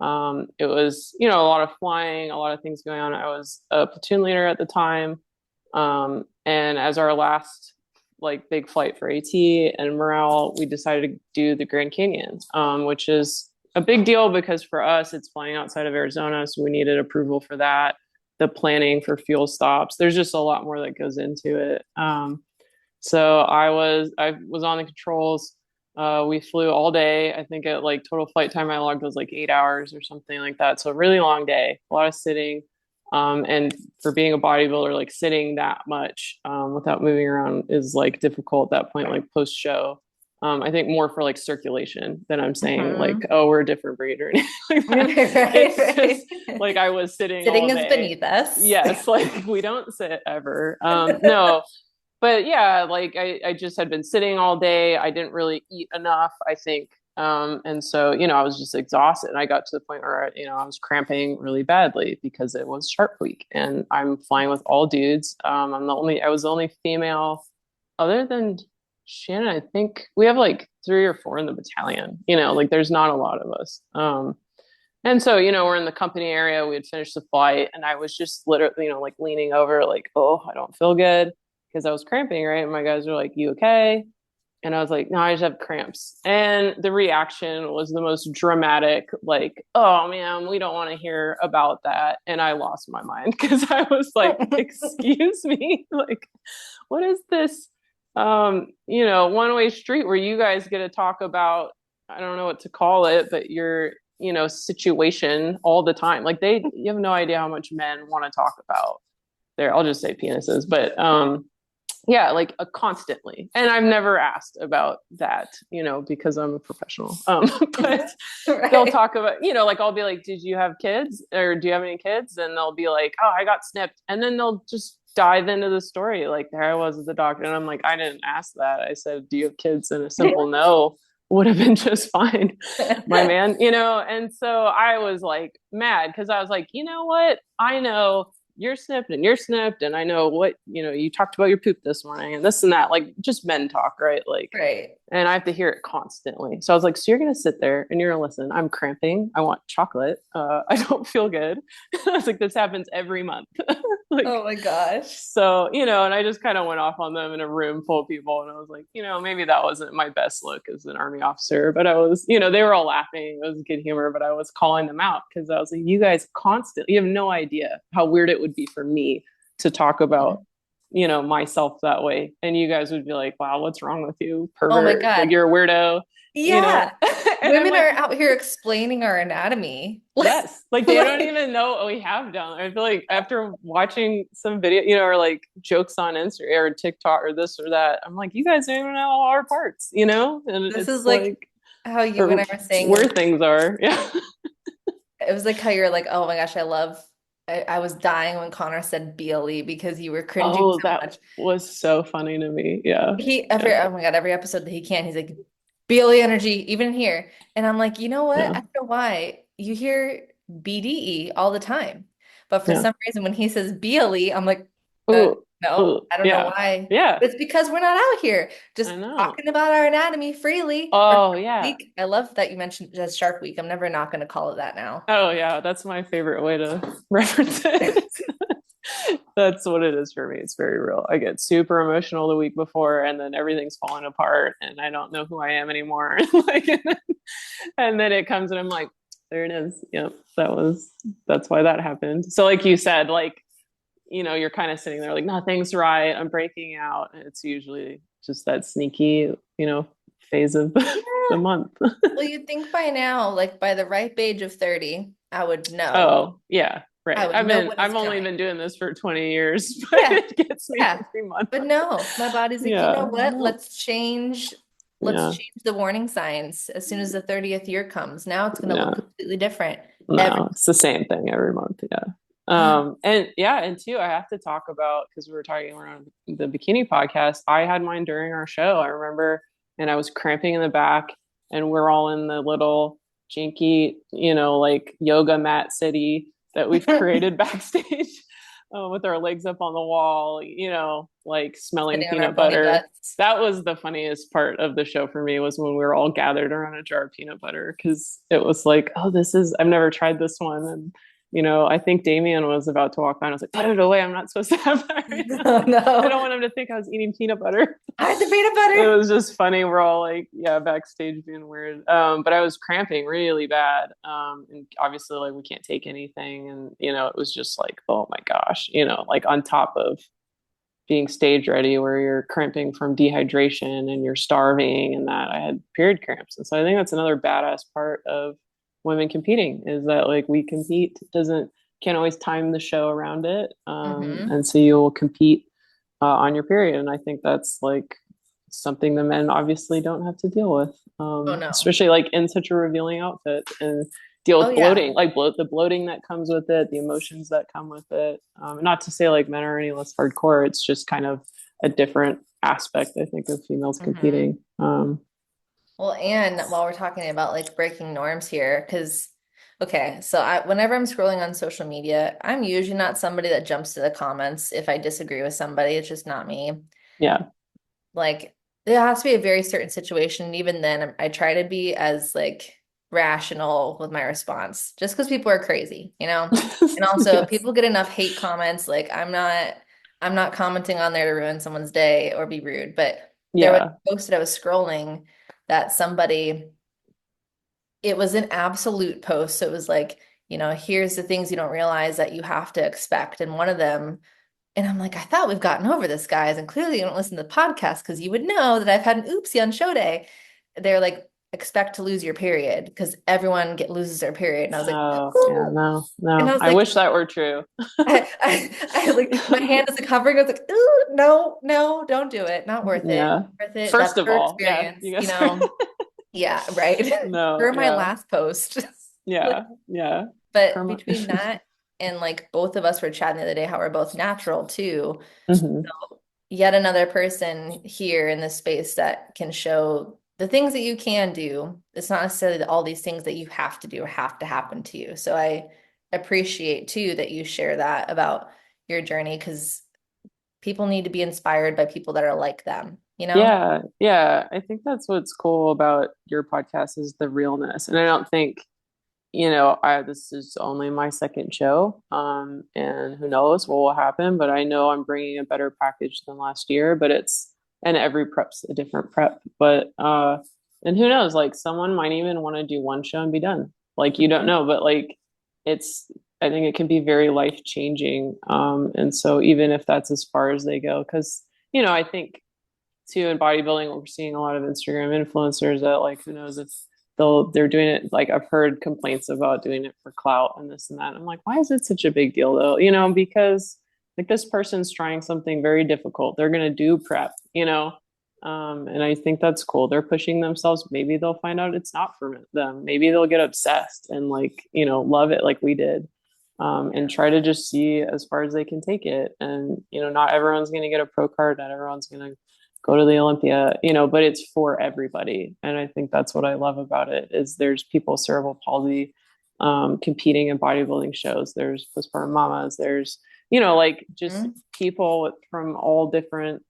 It was a lot of flying, a lot of things going on. I was a platoon leader at the time, and as our last like big flight for AT and morale, we decided to do the Grand Canyon, which is a big deal because for us, it's flying outside of Arizona, so we needed approval for that. The planning for fuel stops. There's just a lot more that goes into it. So I was on the controls. We flew all day. I think at like total flight time I logged was like 8 hours or something like that. So a really long day, a lot of sitting. And for being a bodybuilder, like sitting that much without moving around is like difficult at that point, like post show. I think more for like circulation than I'm saying like, Mhm. oh, we're a different breed or anything like that. Right, It's just right. like I was sitting Sitting all is day. beneath us. Yes, like we don't sit ever. No, but yeah, like I just had been sitting all day. I didn't really eat enough, I think. And so, I was just exhausted. And I got to the point where, I was cramping really badly because it was Shark Week and I'm flying with all dudes. I was the only female other than Shannon. I think we have like 3 or 4 in the battalion, like there's not a lot of us. And so, we're in the company area. We had finished the flight, and I was just literally, like leaning over, like, oh, I don't feel good because I was cramping, right? And my guys were like, you okay? And I was like, no, I just have cramps. And the reaction was the most dramatic, like, oh man, we don't want to hear about that. And I lost my mind because I was like, excuse me, like, what is this, one-way street where you guys get to talk about, I don't know what to call it, but your, situation all the time. Like you have no idea how much men want to talk about there. I'll just say penises, but yeah, like constantly. And I've never asked about that, because I'm a professional. But they'll Right. talk about, like I'll be like, did you have kids or do you have any kids? And they'll be like, oh, I got snipped. And then they'll just dive into the story. Like there I was at the doctor. And I'm like, I didn't ask that. I said, do you have kids? And a simple no would have been just fine, my man, And so I was like mad because I was like, you know what? I know you're snipped and you're snipped and I know what you talked about your poop this morning and this and that, like just men talk, right? Like, Right. and I have to hear it constantly. So I was like, so you're gonna sit there and you're gonna listen. I'm cramping, I want chocolate, I don't feel good. I was like, this happens every month. Like, Oh my gosh. so, and I just kind of went off on them in a room full of people. And I was like, maybe that wasn't my best look as an army officer, but I was, they were all laughing. It was good humor, but I was calling them out because I was like, you guys constantly, you have no idea how weird it would be for me to talk about, myself that way. And you guys would be like, wow, what's wrong with you, Oh my pervert? Like, God. you're a weirdo, you know? Yeah. And I'm Women like, are out here explaining our anatomy. yes, like they don't Like, even know what we have done. I feel like after watching some video, or like jokes on Instagram or TikTok or this or that, I'm like, you guys don't even know all our parts, and this it's is like like, how you and or I were saying where things are. Yeah. it was like how you're like, oh my gosh, I was dying when Connor said BLE because you were cringing Oh, so that much. was so funny to me. Yeah. Yeah. Oh my God, every episode that he can, he's like, BLE energy, even here. And I'm like, you know what? I Yeah. don't know why you hear BDE all the time. But for Yeah. some reason, when he says BLE, I'm like, Ooh, no, ooh, I don't know yeah. why. Yeah. But it's because we're not out here I just know. talking about our anatomy freely. Or Oh, Shark yeah. Week. I love that you mentioned just Shark Week. I'm never not going to call it that now. Oh, yeah. That's my favorite way to reference it. That's what it is for me. It's very real. I get super emotional the week before, and then everything's falling apart, and I don't know who I am anymore. Like, and then it comes, and I'm like, there it is. Yep, that's why that happened. So, like you said, like, you're kind of sitting there like, nothing's right. I'm breaking out. And it's usually just that sneaky, phase of the Yeah. month. Well, you'd think by now, like by the ripe age of 30, I would know. Oh, yeah. I Right. would know when I've it's only coming. been doing this for 20 years, but Yeah. it gets me Yeah. every month. But no, my body's like, you know Yeah. what? No. Let's Yeah. change the warning signs as soon as the 30th year comes. Now it's going to look Yeah. completely different every No, it's the same thing every month. Yeah. And yeah, and two, I have to talk about because we were talking around the bikini podcast. I had mine during our show. I remember, and I was cramping in the back, and we're all in the little jinky, like yoga mat city that we've created backstage, with our legs up on the wall, like smelling sitting on our peanut pony butter. butts. That was the funniest part of the show for me was when we were all gathered around a jar of peanut butter because it was like, oh, I've never tried this one. And, I think Damien was about to walk by and I was like, put it away. I'm not supposed to have that right Oh now. I no. don't want him to think I was eating peanut butter. Hide the peanut It butter. was just funny. We're all like, yeah, backstage being weird. But I was cramping really bad. And obviously, like, we can't take anything. And, it was just like, oh my gosh, like on top of being stage ready where you're cramping from dehydration and you're starving and that I had period cramps. And so I think that's another badass part of women competing is that like we compete doesn't can't always time the show around it. Mm-hmm. And so you'll compete on your period. And I think that's like something the men obviously don't have to deal with, Oh no. especially like in such a revealing outfit and deal Oh with yeah. bloating, like the bloating that comes with it, the emotions that come with it. Not to say like men are any less hardcore. It's just kind of a different aspect, I think, of females Mm-hmm. competing. Well, and while we're talking about like breaking norms here, because okay, so whenever I'm scrolling on social media, I'm usually not somebody that jumps to the comments if I disagree with somebody. It's just not me. Yeah. Like there has to be a very certain situation, and even then, I try to be as like rational with my response, just because people are crazy, you know? And also, Yes. people get enough hate comments. Like I'm not commenting on there to ruin someone's day or be rude, but there was Yeah. a post that I was scrolling that somebody it was an absolute post. So it was like, here's the things you don't realize that you have to expect. And one of them, and I'm like, I thought we've gotten over this, guys. And clearly you don't listen to the podcast because you would know that I've had an oopsie on show day. They're like, expect to lose your period because everyone loses their period. And I was like, Oh, yeah. oh. No, And I no. was I like, wish that were true. I like my hand is like hovering. I was like, ooh, no, no, don't do it. Not worth it. Yeah. Worth it. First That's of her all, yeah, experience, you guys. Yeah, right. No, For my yeah. last post. Like, Yeah. Yeah. but Karma. between that and like both of us were chatting the other day how we're both natural too. Hmm. So yet another person here in this space that can show the things that you can do. It's not necessarily all these things that you have to do or have to happen to you. So I appreciate too that you share that about your journey because people need to be inspired by people that are like them, you know? Yeah, yeah. I think that's what's cool about your podcast is the realness. And I don't think this is only my second show, and who knows what will happen, but I know I'm bringing a better package than last year, and every prep's a different prep, and who knows, like someone might even want to do one show and be done. Like you don't Mhm. know, but like it's, I think it can be very life changing. And so even if that's as far as they go, because, I think too in bodybuilding we're seeing a lot of Instagram influencers that, like, who knows if they're doing it, like I've heard complaints about doing it for clout and this and that. I'm like, why is it such a big deal though? Because like this person's trying something very difficult. They're gonna do prep, and I think that's cool. They're pushing themselves. Maybe they'll find out it's not for them. Maybe they'll get obsessed and, like, love it like we did. And try to just see as far as they can take it. And, not everyone's going to get a pro card. Not everyone's going to go to the Olympia, but it's for everybody. And I think that's what I love about it is there's people with cerebral palsy competing in bodybuilding shows. There's postpartum mamas. There's, like just Mhm. people from all different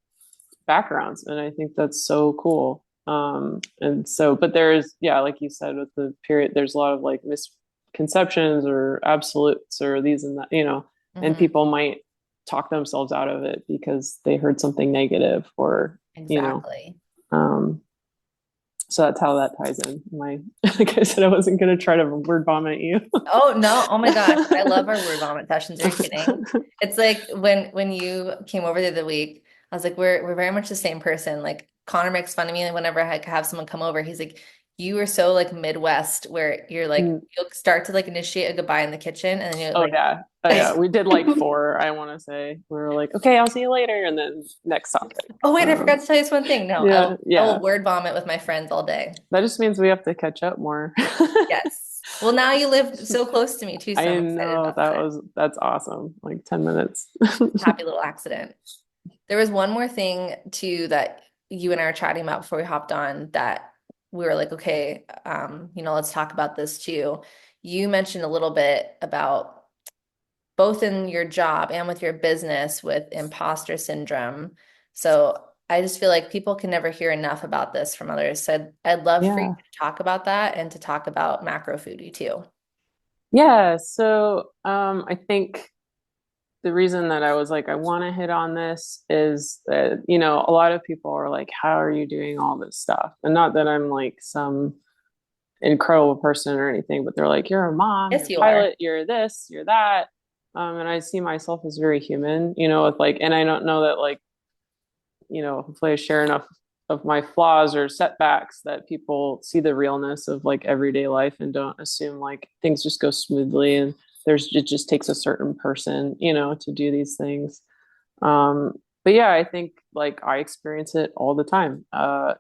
backgrounds. And I think that's so cool. And so, but there's, yeah, like you said, with the period, there's a lot of like misconceptions or absolutes or these and that, and Mhm. people might talk themselves out of it because they heard something negative or, you know, Exactly. um, so that's how that ties in. Like I said, I wasn't going to try to word vomit you. Oh no, oh my gosh. I love our word vomit sessions. Are you kidding? It's like when you came over the other week, I was like, we're very much the same person. Like Connor makes fun of me whenever I have someone come over. He's like, you are so like Midwest where you're like you'll start to like initiate a goodbye in the kitchen and then you're Oh like yeah. Oh yeah. We did like four, I want to say. We were like, okay, I'll see you later. And then next topic. oh wait, I forgot to tell you this one thing. No, I Yeah, will I will yeah. word vomit with my friends all day. That just means we have to catch up more. Yes. Well, now you live so close to me too, so I I'm excited know about that. that's awesome. Like 10 minutes. Happy little accident. There was one more thing too that you and I were chatting about before we hopped on that we were like, okay, let's talk about this too. You mentioned a little bit about both in your job and with your business with imposter syndrome. So I just feel like people can never hear enough about this from others. So I'd love for you Yeah. to talk about that and to talk about macro foodie too. Yeah. So I think the reason that I was like, I want to hit on this is that, a lot of people are like, how are you doing all this stuff? And not that I'm like some incredible person or anything, but they're like, you're a mom, you're Yes, a you are. pilot, you're this, you're that. And I see myself as very human, with like, and I don't know that like, hopefully I share enough of my flaws or setbacks that people see the realness of like everyday life and don't assume like things just go smoothly and it just takes a certain person, to do these things. Um, but yeah, I think like I experience it all the time. I'm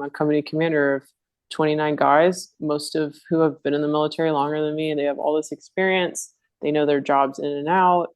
a company commander of 29 guys, most of who have been in the military longer than me, and they have all this experience. They know their jobs in and out.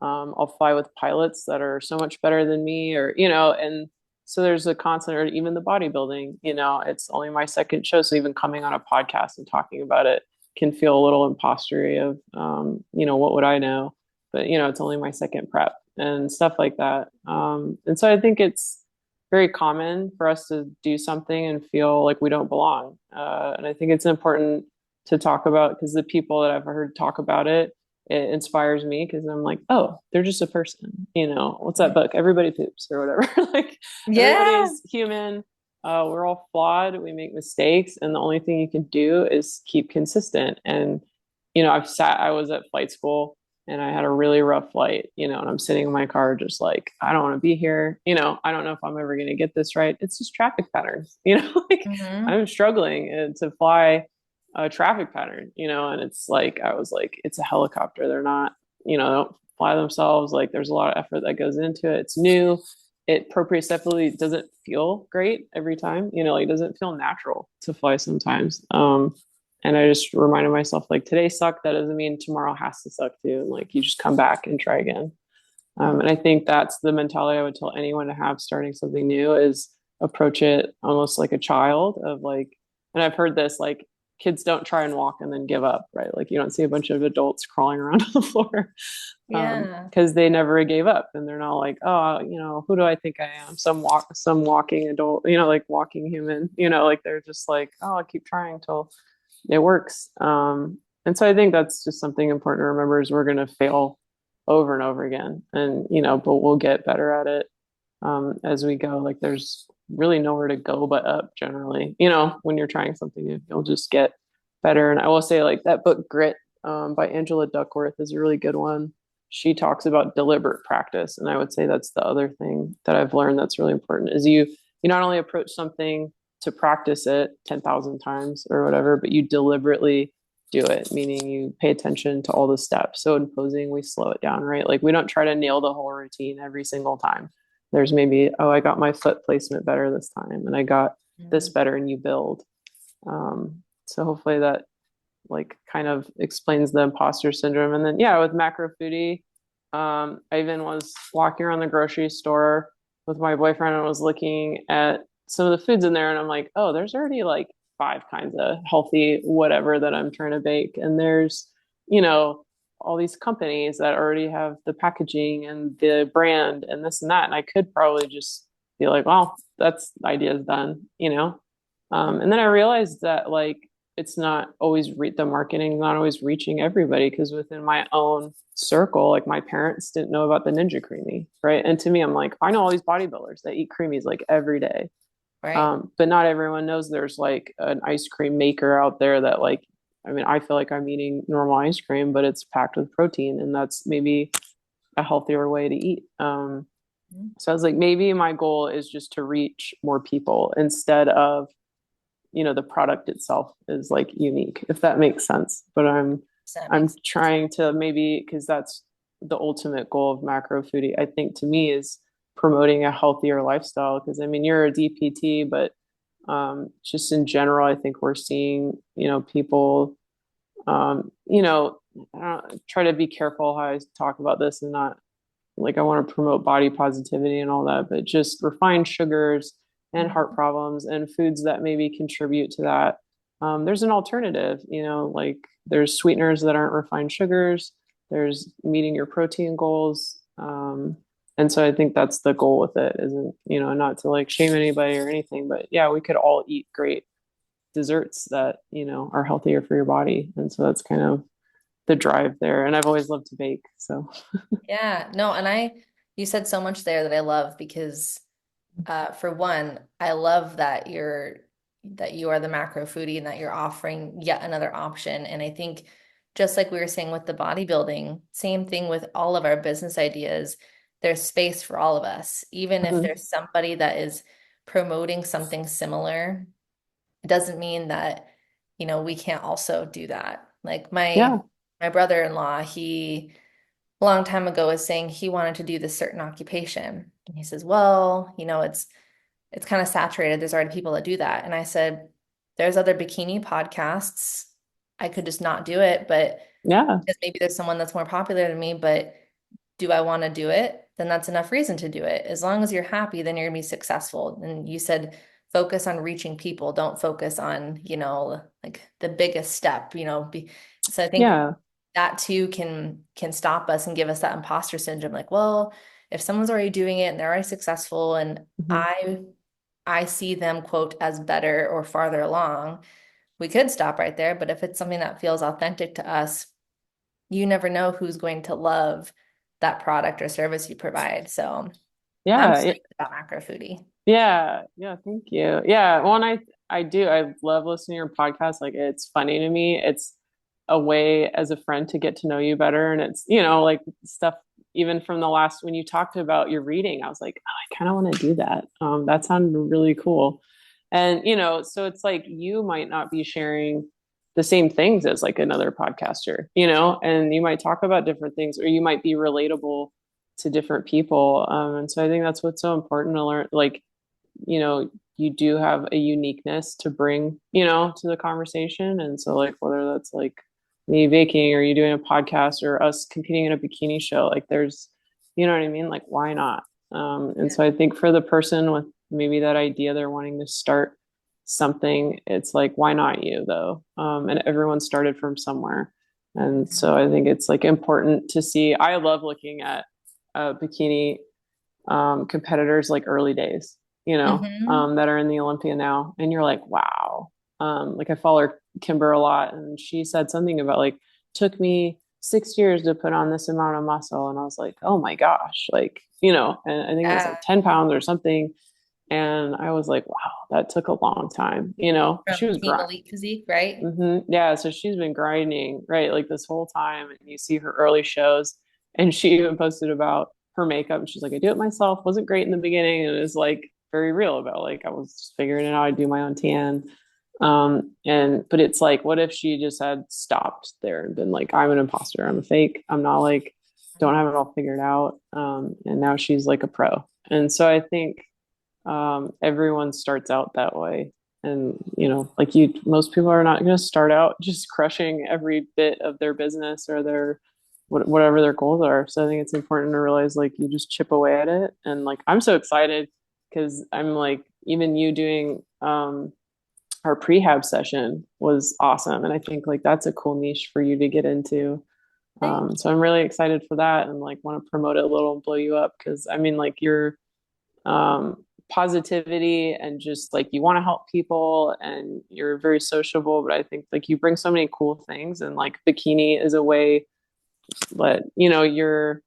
I'll fly with pilots that are so much better than me, or, and so there's a constant, or even the bodybuilding, it's only my second show. So even coming on a podcast and talking about it can feel a little impostery of, what would I know? But, it's only my second prep and stuff like that. And so I think it's very common for us to do something and feel like we don't belong. And I think it's important to talk about because the people that I've heard talk about it, it inspires me because I'm like, oh, they're just a person. What's that book? Everybody poops or whatever. Like Yeah. everybody's human. We're all flawed. We make mistakes. And the only thing you can do is keep consistent. And, I was at flight school and I had a really rough flight, and I'm sitting in my car just like, I don't want to be here. I don't know if I'm ever going to get this right. It's just traffic patterns, like Hmm. I'm struggling to fly a traffic pattern, and it's like, I was like, it's a helicopter. They're not, they don't fly themselves. Like there's a lot of effort that goes into it. It's new. It proprioceptively doesn't feel great every time, like it doesn't feel natural to fly sometimes. And I just reminded myself, like, today sucked. That doesn't mean tomorrow has to suck too. Like, you just come back and try again. And I think that's the mentality I would tell anyone to have starting something new is approach it almost like a child of like, and I've heard this, like, kids don't try and walk and then give up, right? Like, you don't see a bunch of adults crawling around on the floor Yeah. because they never gave up and they're not like, oh, who do I think I am? Some walking adult, like walking human, like they're just like, oh, I'll keep trying till it works. And so I think that's just something important to remember is we're going to fail over and over again. And, but we'll get better at it as we go. Like there's really nowhere to go but up generally. When you're trying something new, you'll just get better. And I will say like that book Grit by Angela Duckworth is a really good one. She talks about deliberate practice. And I would say that's the other thing that I've learned that's really important is you not only approach something to practice it 10,000 times or whatever, but you deliberately do it, meaning you pay attention to all the steps. So in posing, we slow it down, right? Like we don't try to nail the whole routine every single time. There's maybe, oh, I got my foot placement better this time, and I got this Mhm. better, and you build. So hopefully that like kind of explains the imposter syndrome. And then yeah, with Macro Foodie, I even was walking around the grocery store with my boyfriend and was looking at some of the foods in there, and I'm like, oh, there's already like five kinds of healthy whatever that I'm trying to bake, and there's you know all these companies that already have the packaging and the brand and this and that, and I could probably just be like, well, that's idea's done. And then I realized that like it's not always the marketing not always reaching everybody because within my own circle, like my parents didn't know about the Ninja Creamy, right? And to me, I'm like, I know all these bodybuilders that eat creamies like every day, Right. but not everyone knows there's like an ice cream maker out there that like, I mean, I feel like I'm eating normal ice cream, but it's packed with protein, and that's maybe a healthier way to eat. Mhm. So I was like, maybe my goal is just to reach more people instead of the product itself is like unique, if that makes sense. But i'm So that i'm makes trying to maybe because that's the ultimate goal of Macro Foodie, I think, to me, is promoting a healthier lifestyle. Because I mean, you're a DPT, but just in general, I think we're seeing people try to be careful how I talk about this and not like I want to promote body positivity and all that, but just refined sugars and heart Mhm. problems and foods that maybe contribute to that. There's an alternative, like there's sweeteners that aren't refined sugars, there's meeting your protein goals. And so I think that's the goal with it, isn't, not to like shame anybody or anything, but yeah, we could all eat great desserts that, are healthier for your body. And so that's kind of the drive there. And I've always loved to bake. So Yeah, no, and you said so much there that I love because for one, I love that you are the macro foodie and that you're offering yet another option. And I think just like we were saying with the bodybuilding, same thing with all of our business ideas, there's space for all of us. Even if mhm. there's somebody that is promoting something similar, it doesn't mean that, we can't also do that. Like Yeah. my brother-in-law, he a long time ago was saying he wanted to do this certain occupation. And he says, well, it's kind of saturated. There's already people that do that. And I said, there's other bikini podcasts. I could just not do it, but Yeah. because maybe there's someone that's more popular than me, but do I want to do it? Then that's enough reason to do it. As long as you're happy, then you're gonna be successful. And you said focus on reaching people. Don't focus on, like the biggest step, so I think Yeah. that too can stop us and give us that imposter syndrome. Like, well, if someone's already doing it and they're already successful and Mhm. I see them quote as better or farther along, we could stop right there. But if it's something that feels authentic to us, you never know who's going to love that product or service you provide. So I'm Yeah. stoked about Macro Foodie. Yeah. Yeah. Thank you. Yeah. Well, and I do. I love listening to your podcast. Like, it's funny to me. It's a way as a friend to get to know you better. And it's, like stuff even from the last when you talked about your reading, I was like, oh, I kind of want to do that. That sounded really cool. And, so it's like you might not be sharing the same things as like another podcaster, and you might talk about different things or you might be relatable to different people. And so I think that's what's so important to learn. Like, you do have a uniqueness to bring, to the conversation. And so, like, whether that's like me baking or you doing a podcast or us competing in a bikini show, like, there's, you know what I mean? Like, why not? And Yeah. so I think for the person with maybe that idea they're wanting to start something, it's like, why not you, though? And everyone started from somewhere. And so I think it's like important to see. I love looking at bikini competitors like early days, Hmm. that are in the Olympia now. And you're like, wow. Like I follow Kimber a lot, and she said something about like took me 6 years to put on this amount of muscle, and I was like, oh my gosh, like and I think it was Yeah. like 10 pounds or something, and I was like, wow, that took a long time. She From was Team grind. Elite Physique, right? Yeah, so she's been grinding, right, like this whole time, and you see her early shows, and she even posted about her makeup. And she's like, I do it myself. Wasn't great in the beginning, and it's like very real about like I was just figuring it out. I do my own tan, and but it's like, what if she just had stopped there and been like, I'm an imposter. I'm a fake. I'm not like don't have it all figured out. And now she's like a pro, and so I think everyone starts out that way. And like most people are not going to start out just crushing every bit of their business or their whatever their goals are. So I think it's important to realize like you just chip away at it. And like I'm so excited because I'm like even you doing our prehab session was awesome, and I think like that's a cool niche for you to get into. Thank So I'm really excited for that, and like want to promote it a little and blow you up because I mean like you're positivity and just like you want to help people and you're very sociable, but I think like you bring so many cool things, and like bikini is a way that you're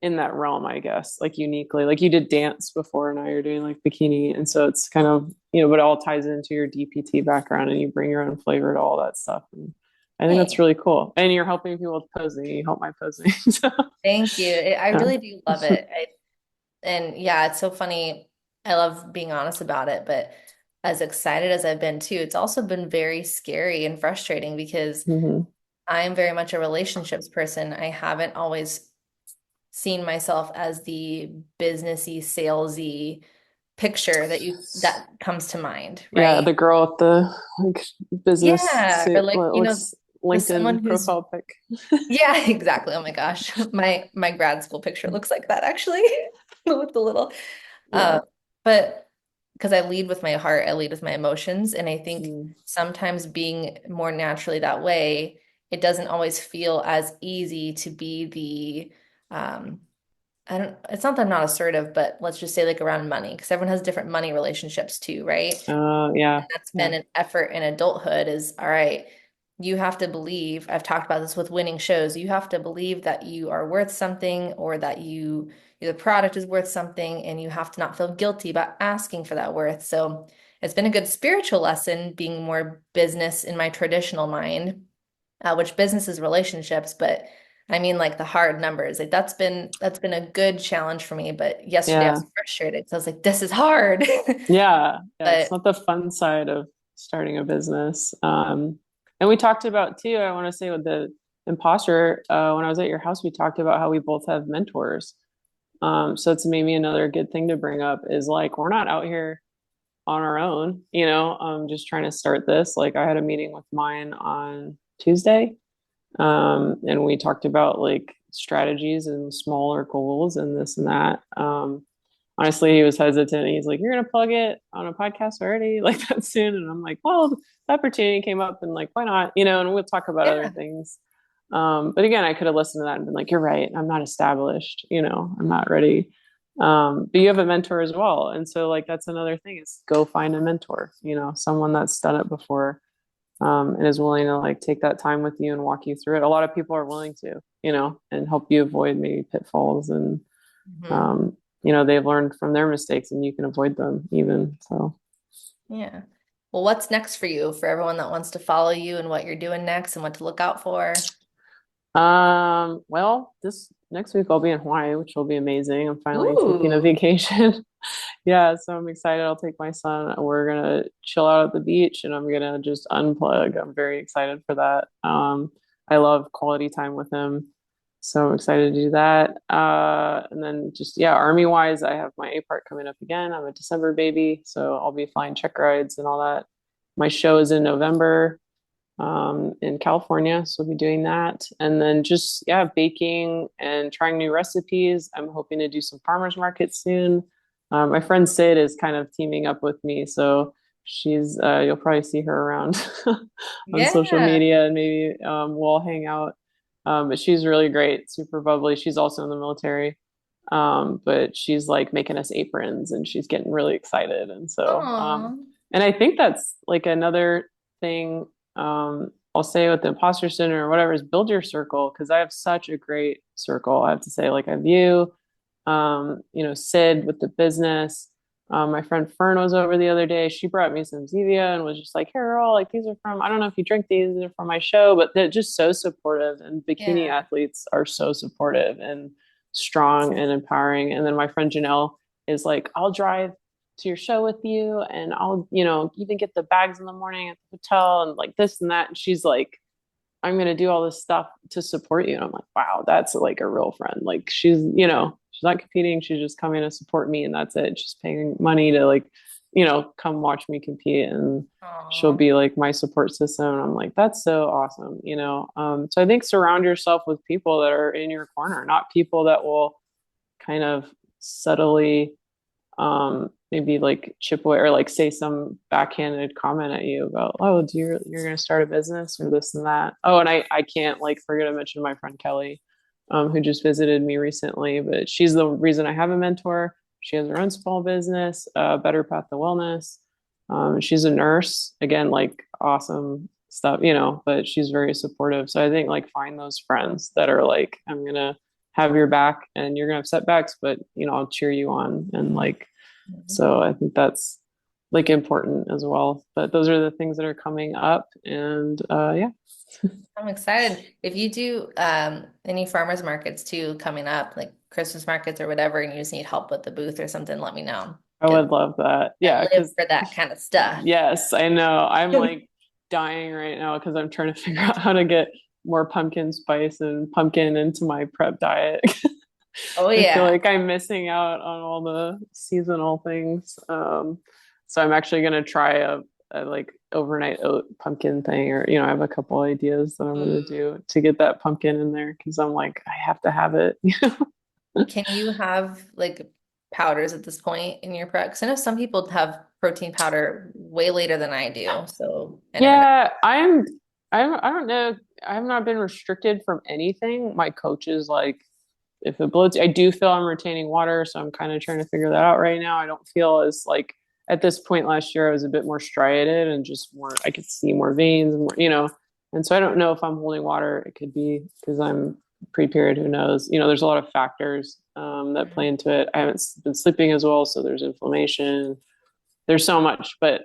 in that realm, I guess, like uniquely. Like you did dance before, now you're doing like bikini, and so it's kind of but it all ties into your DPT background, and you bring your own flavor to all that stuff. And I think that's you. really cool, and you're helping people with posing. You help my posing. So Thank you. I yeah. really do love it. And yeah, it's so funny. I love being honest about it, but as excited as I've been too, it's also been very scary and frustrating because Hmm. I am very much a relationships person. I haven't always seen myself as the businessy, salesy picture that comes to mind, Yeah, right? the girl with the like business Yeah, or suit. like, What's the someone LinkedIn who's profile pic? yeah, exactly. Oh my gosh. My grad school picture looks like that actually with the little Yeah. but because I lead with my heart, I lead with my emotions. And I think Mm. sometimes being more naturally that way, it doesn't always feel as easy to be I don't, it's not that I'm not assertive, but let's just say like around money, because everyone has different money relationships too, right? Yeah. That's Yeah. been an effort in adulthood is all right, you have to believe, I've talked about this with winning shows, you have to believe that you are worth something or that the product is worth something, and you have to not feel guilty about asking for that worth. So it's been a good spiritual lesson being more business in my traditional mind, which business is relationships, but I mean like the hard numbers. Like that's been a good challenge for me. But yesterday I Yeah. was frustrated because I was like, this is hard. Yeah. Yeah. It's But not the fun side of starting a business. And we talked about too, I want to say with the imposter, when I was at your house, we talked about how we both have mentors. So it's maybe another good thing to bring up is like we're not out here on our own, just trying to start this. Like I had a meeting with mine on Tuesday, and we talked about like strategies and smaller goals and this and that. Honestly, he was hesitant. He's like, "You're gonna plug it on a podcast already, like that soon?" And I'm like, "Well, the opportunity came up, and like, why not? And we'll talk about other yeah, things." But again, I could have listened to that and been like, "You're right. I'm not established. I'm not ready." But you have a mentor as well, and so like that's another thing is go find a mentor. Someone that's done it before, and is willing to like take that time with you and walk you through it. A lot of people are willing to, and help you avoid maybe pitfalls, and hmm, um, they've learned from their mistakes and you can avoid them even. So, yeah. Well, what's next for you, for everyone that wants to follow you and what you're doing next and what to look out for? well, this next week I'll be in Hawaii, which will be amazing. I'm finally taking a Ooh, vacation. Yeah, so I'm excited. I'll take my son. We're gonna chill out at the beach and I'm gonna just unplug. I'm very excited for that. I love quality time with him. So I'm excited to do that. And then just yeah, army wise, I have my A part coming up again. I'm a December baby, so I'll be flying check rides and all that. My show is in November in California. So we'll be doing that. And then just, yeah, baking and trying new recipes. I'm hoping to do some farmers markets soon. My friend Sid is kind of teaming up with me. So you'll probably see her around on social yeah. media and maybe we'll all hang out. But she's really great, super bubbly. She's also in the military. But she's like making us aprons and she's getting really excited. And so Oh. And I think that's like another thing, I'll say with the imposter syndrome or whatever is build your circle because I have such a great circle. I have to say, like I have you, Sid with the business. My friend Fern was over the other day. She brought me some Zevia and was just like, here, all like these are from, I don't know if you drink these, are from my show, but they're just so supportive. And bikini Yeah. athletes are so supportive and strong and empowering. And then my friend Janelle is like, I'll drive to your show with you and I'll, even get the bags in the morning at the hotel and like this and that. And she's like, I'm going to do all this stuff to support you. And I'm like, wow, that's like a real friend. Like she's not competing. She's just coming to support me and that's it. She's paying money to like, come watch me compete and she'll Aw. be like my support system. And I'm like, that's so awesome, So I think surround yourself with people that are in your corner, not people that will kind of subtly maybe like chip away or like say some backhanded comment at you about, oh, you're going to start a business or this and that. Oh, and I can't like forget to mention my friend Kelly, who just visited me recently, but she's the reason I have a mentor. She has her own small business, Better Path to Wellness. She's a nurse, again, like awesome stuff, but she's very supportive. So I think like find those friends that are like, I'm going to have your back and you're going to have setbacks, but I'll cheer you on. And like, so I think that's like important as well. But those are the things that are coming up. And yeah. I'm excited. If you do any farmers markets too coming up, like Christmas markets or whatever, and you just need help with the booth or something, let me know. I Because would love that. I Yeah, live because for that kind of stuff. yes, I know. I'm like dying right now because I'm trying to figure out how to get more pumpkin spice and pumpkin into my prep diet. Oh I feel yeah. like I'm missing out on all the seasonal things. So I'm actually gonna try a like overnight oat pumpkin thing, or I have a couple ideas that I'm gonna Mm. do to get that pumpkin in there because I'm like I have to have it. Can you have like powders at this point in your prep? Because I know some people have protein powder way later than I do, so I never know. Yeah, I don't know. I've not been restricted from anything. My coach is like, if it bloats, I do feel I'm retaining water, so I'm kind of trying to figure that out right now. I don't feel as like at this point last year I was a bit more striated and just more I could see more veins, more, and so I don't know if I'm holding water. It could be because I'm pre-period. Who knows? There's a lot of factors that play into it. I haven't been sleeping as well, so there's inflammation. There's so much, but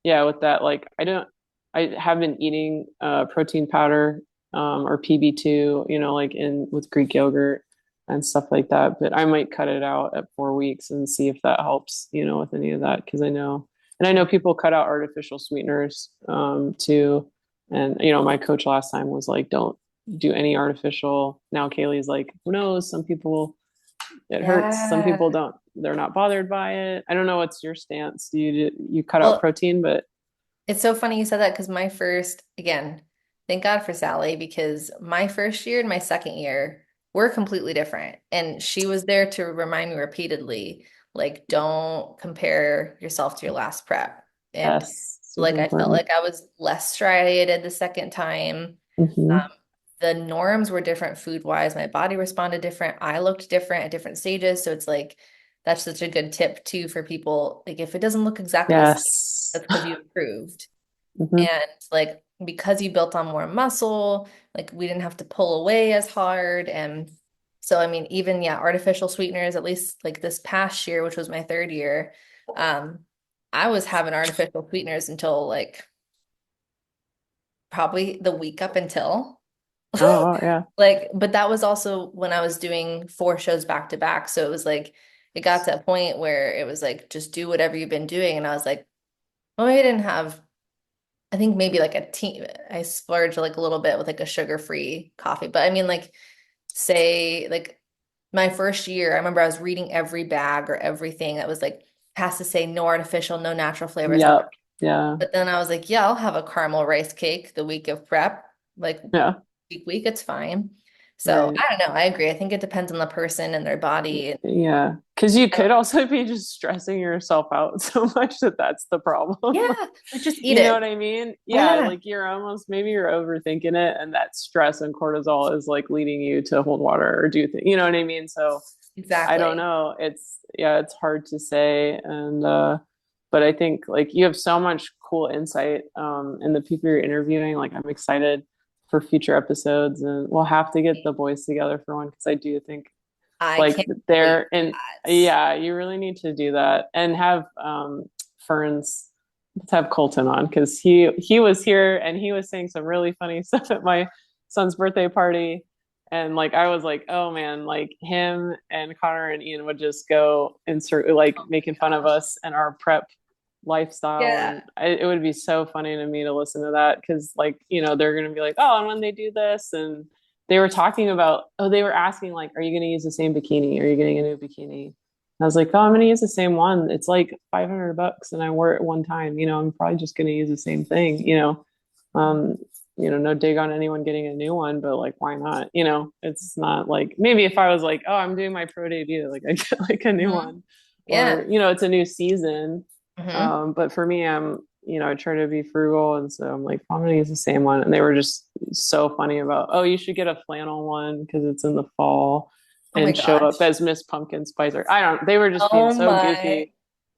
yeah, with that, like I have been eating protein powder or PB2, like in with Greek yogurt and stuff like that. But I might cut it out at 4 weeks and see if that helps, with any of that because I know people cut out artificial sweeteners too. And my coach last time was like, don't do any artificial. Now Kaylee's like, who knows? Some people it hurts. Some Yeah. people don't. They're not bothered by it. I don't know what's your stance. Do you cut out Well, protein, but it's so funny you said that because my first, again, thank God for Sally because my first year and my second year were completely different. And she was there to remind me repeatedly, like, don't compare yourself to your last prep. And yes, super like, I felt important. like I was less striated the second time. Hmm. The norms were different food wise. My body responded different. I looked different at different stages. So it's like, that's such a good tip too for people. Like, if it doesn't look exactly the same, Yes. that's because you improved. Hmm. And like because you built on more muscle, like we didn't have to pull away as hard. And so I mean, even yeah, artificial sweeteners, at least like this past year, which was my third year, um, I was having artificial sweeteners until like probably the week up until. Oh, wow, yeah. Like, but that was also when I was doing four shows back to back. So it was like it got to a point where it was like just do whatever you've been doing. And I was like, oh, I didn't have I think maybe like a tea. I splurged like a little bit with like a sugar-free coffee. But I mean, like, say, like my first year, I remember I was reading every bag or everything that was like, has to say no artificial, no natural flavors. I'm like, Yep. Yeah. but then I was like, yeah, I'll have a caramel rice cake the week of prep. Like, Yeah. week, it's fine. So Right. I don't know. I agree. I think it depends on the person and their body. Yeah. Because you I don't, could also be just stressing yourself out so much that that's the problem. yeah, like just eat You know it. what I mean? Oh, Yeah. yeah, Like maybe you're overthinking it, and that stress and cortisol is like leading you to hold water or do things. You know what I mean? So I don't exactly. know. It's hard to say. And But I think like you have so much cool insight in the people you're interviewing. Like I'm excited for future episodes, and we'll have to get the boys together for one because I do think I like can't wait they're for and that. yeah, you really need to do that and have Ferns. Let's have Colton on because he was here and he was saying some really funny stuff at my son's birthday party. And like I was like, oh man, like him and Connor and Ian would just go insert like Oh making my fun of gosh. us and our prep lifestyle. Yeah. And it would be so funny to me to listen to that because like, they're gonna be like, oh, and when they do this, and they were talking about, oh, they were asking like, are you gonna use the same bikini? Are you getting a new bikini? I was like, oh, I'm gonna use the same one. It's like $500 and I wore it one time. I'm probably just gonna use the same thing. Um, no dig on anyone getting a new one, but like, why not? It's not like maybe if I was like, oh, I'm doing my pro debut, like I get like a new Hmm. one, Yeah. or it's a new season. Hmm. But for me, I try to be frugal, and so I'm like, I'm gonna use the same one. And they were just so funny about, oh, you should get a flannel one because it's in the fall Oh my and show up gosh. as Miss Pumpkin Spice. Or I don't. They were just being Oh so my. goofy,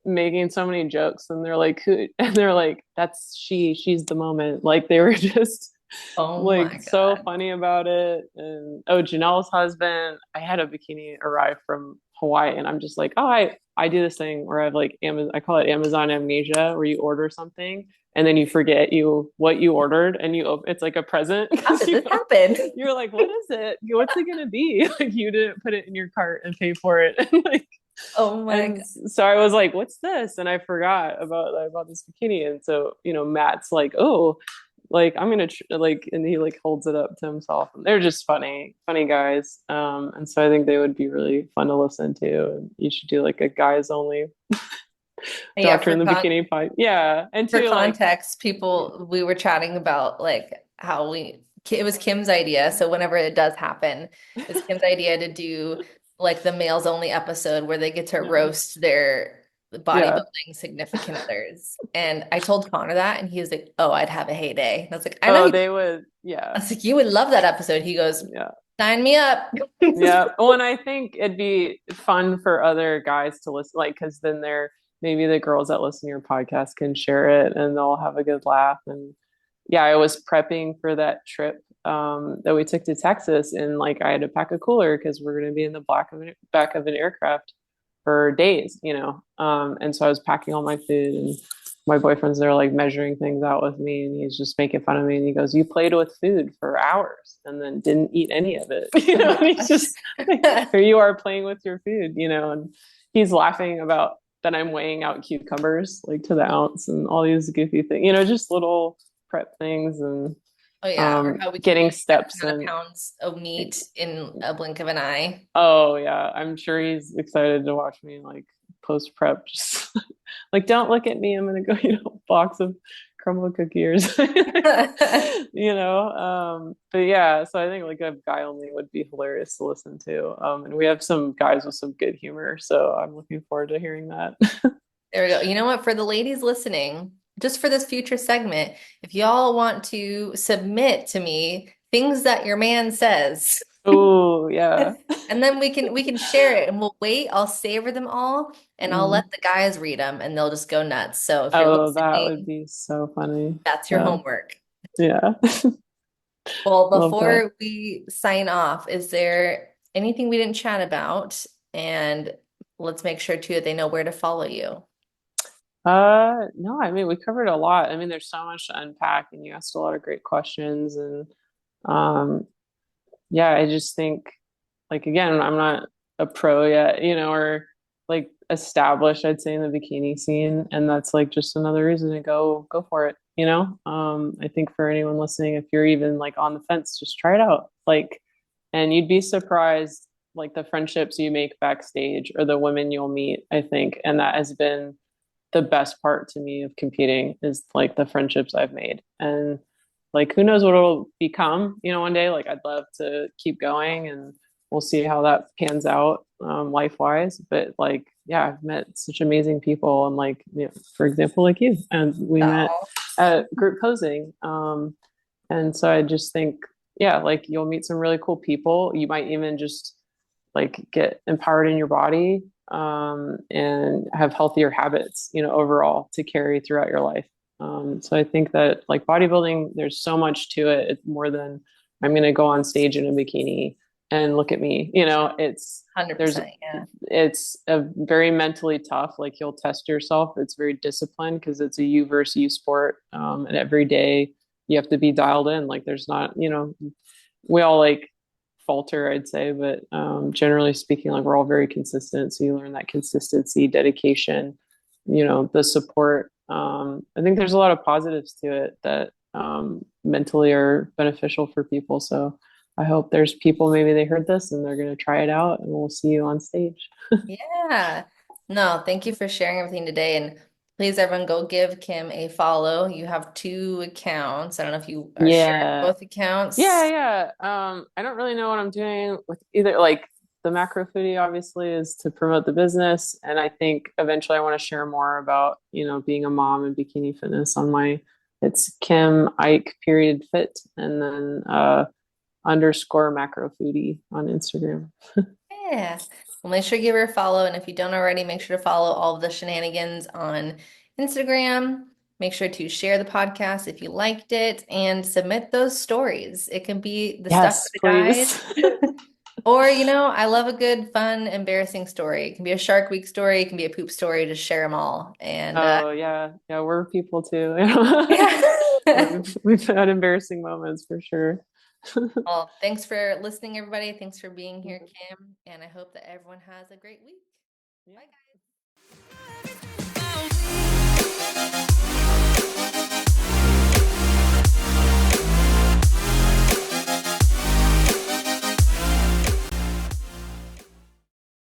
making so many jokes, and they're like, who? And they're like, that's she. She's the moment. Like they were just Oh like my so God. funny about it. And oh, Janelle's husband, I had a bikini arrive from Hawaii, and I'm just like, oh, I do this thing where I've like Amazon, I call it Amazon amnesia, where you order something and then you forget what you ordered, and it's like a present How because did this happen? you're like, what is it? What's it gonna be? Like you didn't put it in your cart and pay for it, and like Oh my and God. so I was like, what's this? And I forgot about this bikini. And so, Matt's like, oh, like I'm gonna like, and he like holds it up to himself. And they're just funny guys. And so I think they would be really fun to listen to. And you should do like a guys only Yeah, Doctor in the Bikini Pipe. Yeah. And for two, like, context, people we were chatting about like how it was Kim's idea. So whenever it does happen, it's Kim's idea to do like the males only episode where they get to yeah, roast their yeah. bodybuilding significant others. And I told Connor that, and he was like, "Oh, I'd have a heyday." And I was like, "I know Oh, you." they would, I yeah, was like, "You would love that episode." He goes, yeah. "Sign me up." Yeah. Well, and I think it'd be fun for other guys to listen, like, because then maybe the girls that listen to your podcast can share it and they'll have a good laugh. And yeah, I was prepping for that trip that we took to Texas, and like I had to pack a cooler because we're going to be in the back of an aircraft for days. And so I was packing all my food, and my boyfriend's there like measuring things out with me, and he's just making fun of me, and he goes, you played with food for hours and then didn't eat any of it. Oh my And he's gosh. just like, here you are playing with your food. And he's laughing about that I'm weighing out cucumbers like to the ounce and all these goofy things, just little prep things, and Oh yeah, or how we can getting lose X steps amount of in. pounds of meat in a blink of an eye. Oh yeah, I'm sure he's excited to watch me like post prep. Just like, don't look at me. I'm gonna go, box of crumble cookies. But yeah, so I think like a guy only would be hilarious to listen to. And we have some guys with some good humor, so I'm looking forward to hearing that. There we go. You know what? For the ladies listening, just for this future segment, if y'all want to submit to me things that your man says, Oh yeah. and then we can share it and we'll wait. I'll savor them all and I'll Mm. let the guys read them and they'll just go nuts. So if you're Oh, that would listening, be so funny. that's your Yeah. homework. Yeah. Well, Love that. before we sign off, is there anything we didn't chat about? And let's make sure too that they know where to follow you. No, I mean, we covered a lot. I mean, there's so much to unpack, and you asked a lot of great questions. And um, yeah, I just think, like, again, I'm not a pro yet, or like established, I'd say, in the bikini scene. And that's like just another reason to go for it. I think for anyone listening, if you're even like on the fence, just try it out. Like, and you'd be surprised, like the friendships you make backstage or the women you'll meet, I think. And that has been the best part to me of competing is like the friendships I've made. And like who knows what it'll become, one day. Like I'd love to keep going, and we'll see how that pans out life wise. But like, yeah, I've met such amazing people, and like, for example, like you, and we met Oh, at group posing. And so I just think, yeah, like you'll meet some really cool people. You might even just like get empowered in your body. and have healthier habits, overall to carry throughout your life. So I think that like bodybuilding, there's so much to it. It's more than I'm going to go on stage in a bikini and look at me. There's 100%. Yeah. it's a very mentally tough. Like you'll test yourself. It's very disciplined because it's a you versus you sport. And every day you have to be dialed in. Like there's not, we all like falter, I'd say, but generally speaking, like we're all very consistent. So you learn that consistency, dedication, the support. I think there's a lot of positives to it that mentally are beneficial for people. So I hope there's people, maybe they heard this and they're going to try it out, and we'll see you on stage. Yeah. No, thank you for sharing everything today. And please, everyone, go give Kim a follow. You have two accounts. I don't know if you are sharing Yeah. both accounts. Yeah. I don't really know what I'm doing with either. Like the Macro Foodie obviously is to promote the business, and I think eventually I want to share more about, being a mom and bikini fitness on my. It's Kim Ike period fit, and then underscore Macro Foodie on Instagram. Yeah. Well, make sure you give her a follow. And if you don't already, make sure to follow all of the shenanigans on Instagram. Make sure to share the podcast if you liked it and submit those stories. It can be the stuff with Yes, the guys. please. Or, I love a good, fun, embarrassing story. It can be a Shark Week story, it can be a poop story, just share them all. And Oh yeah, we're people too. yeah. We've had embarrassing moments for sure. Well, thanks for listening, everybody. Thanks for being here, Kim. And I hope that everyone has a great week. Bye, Yeah. guys.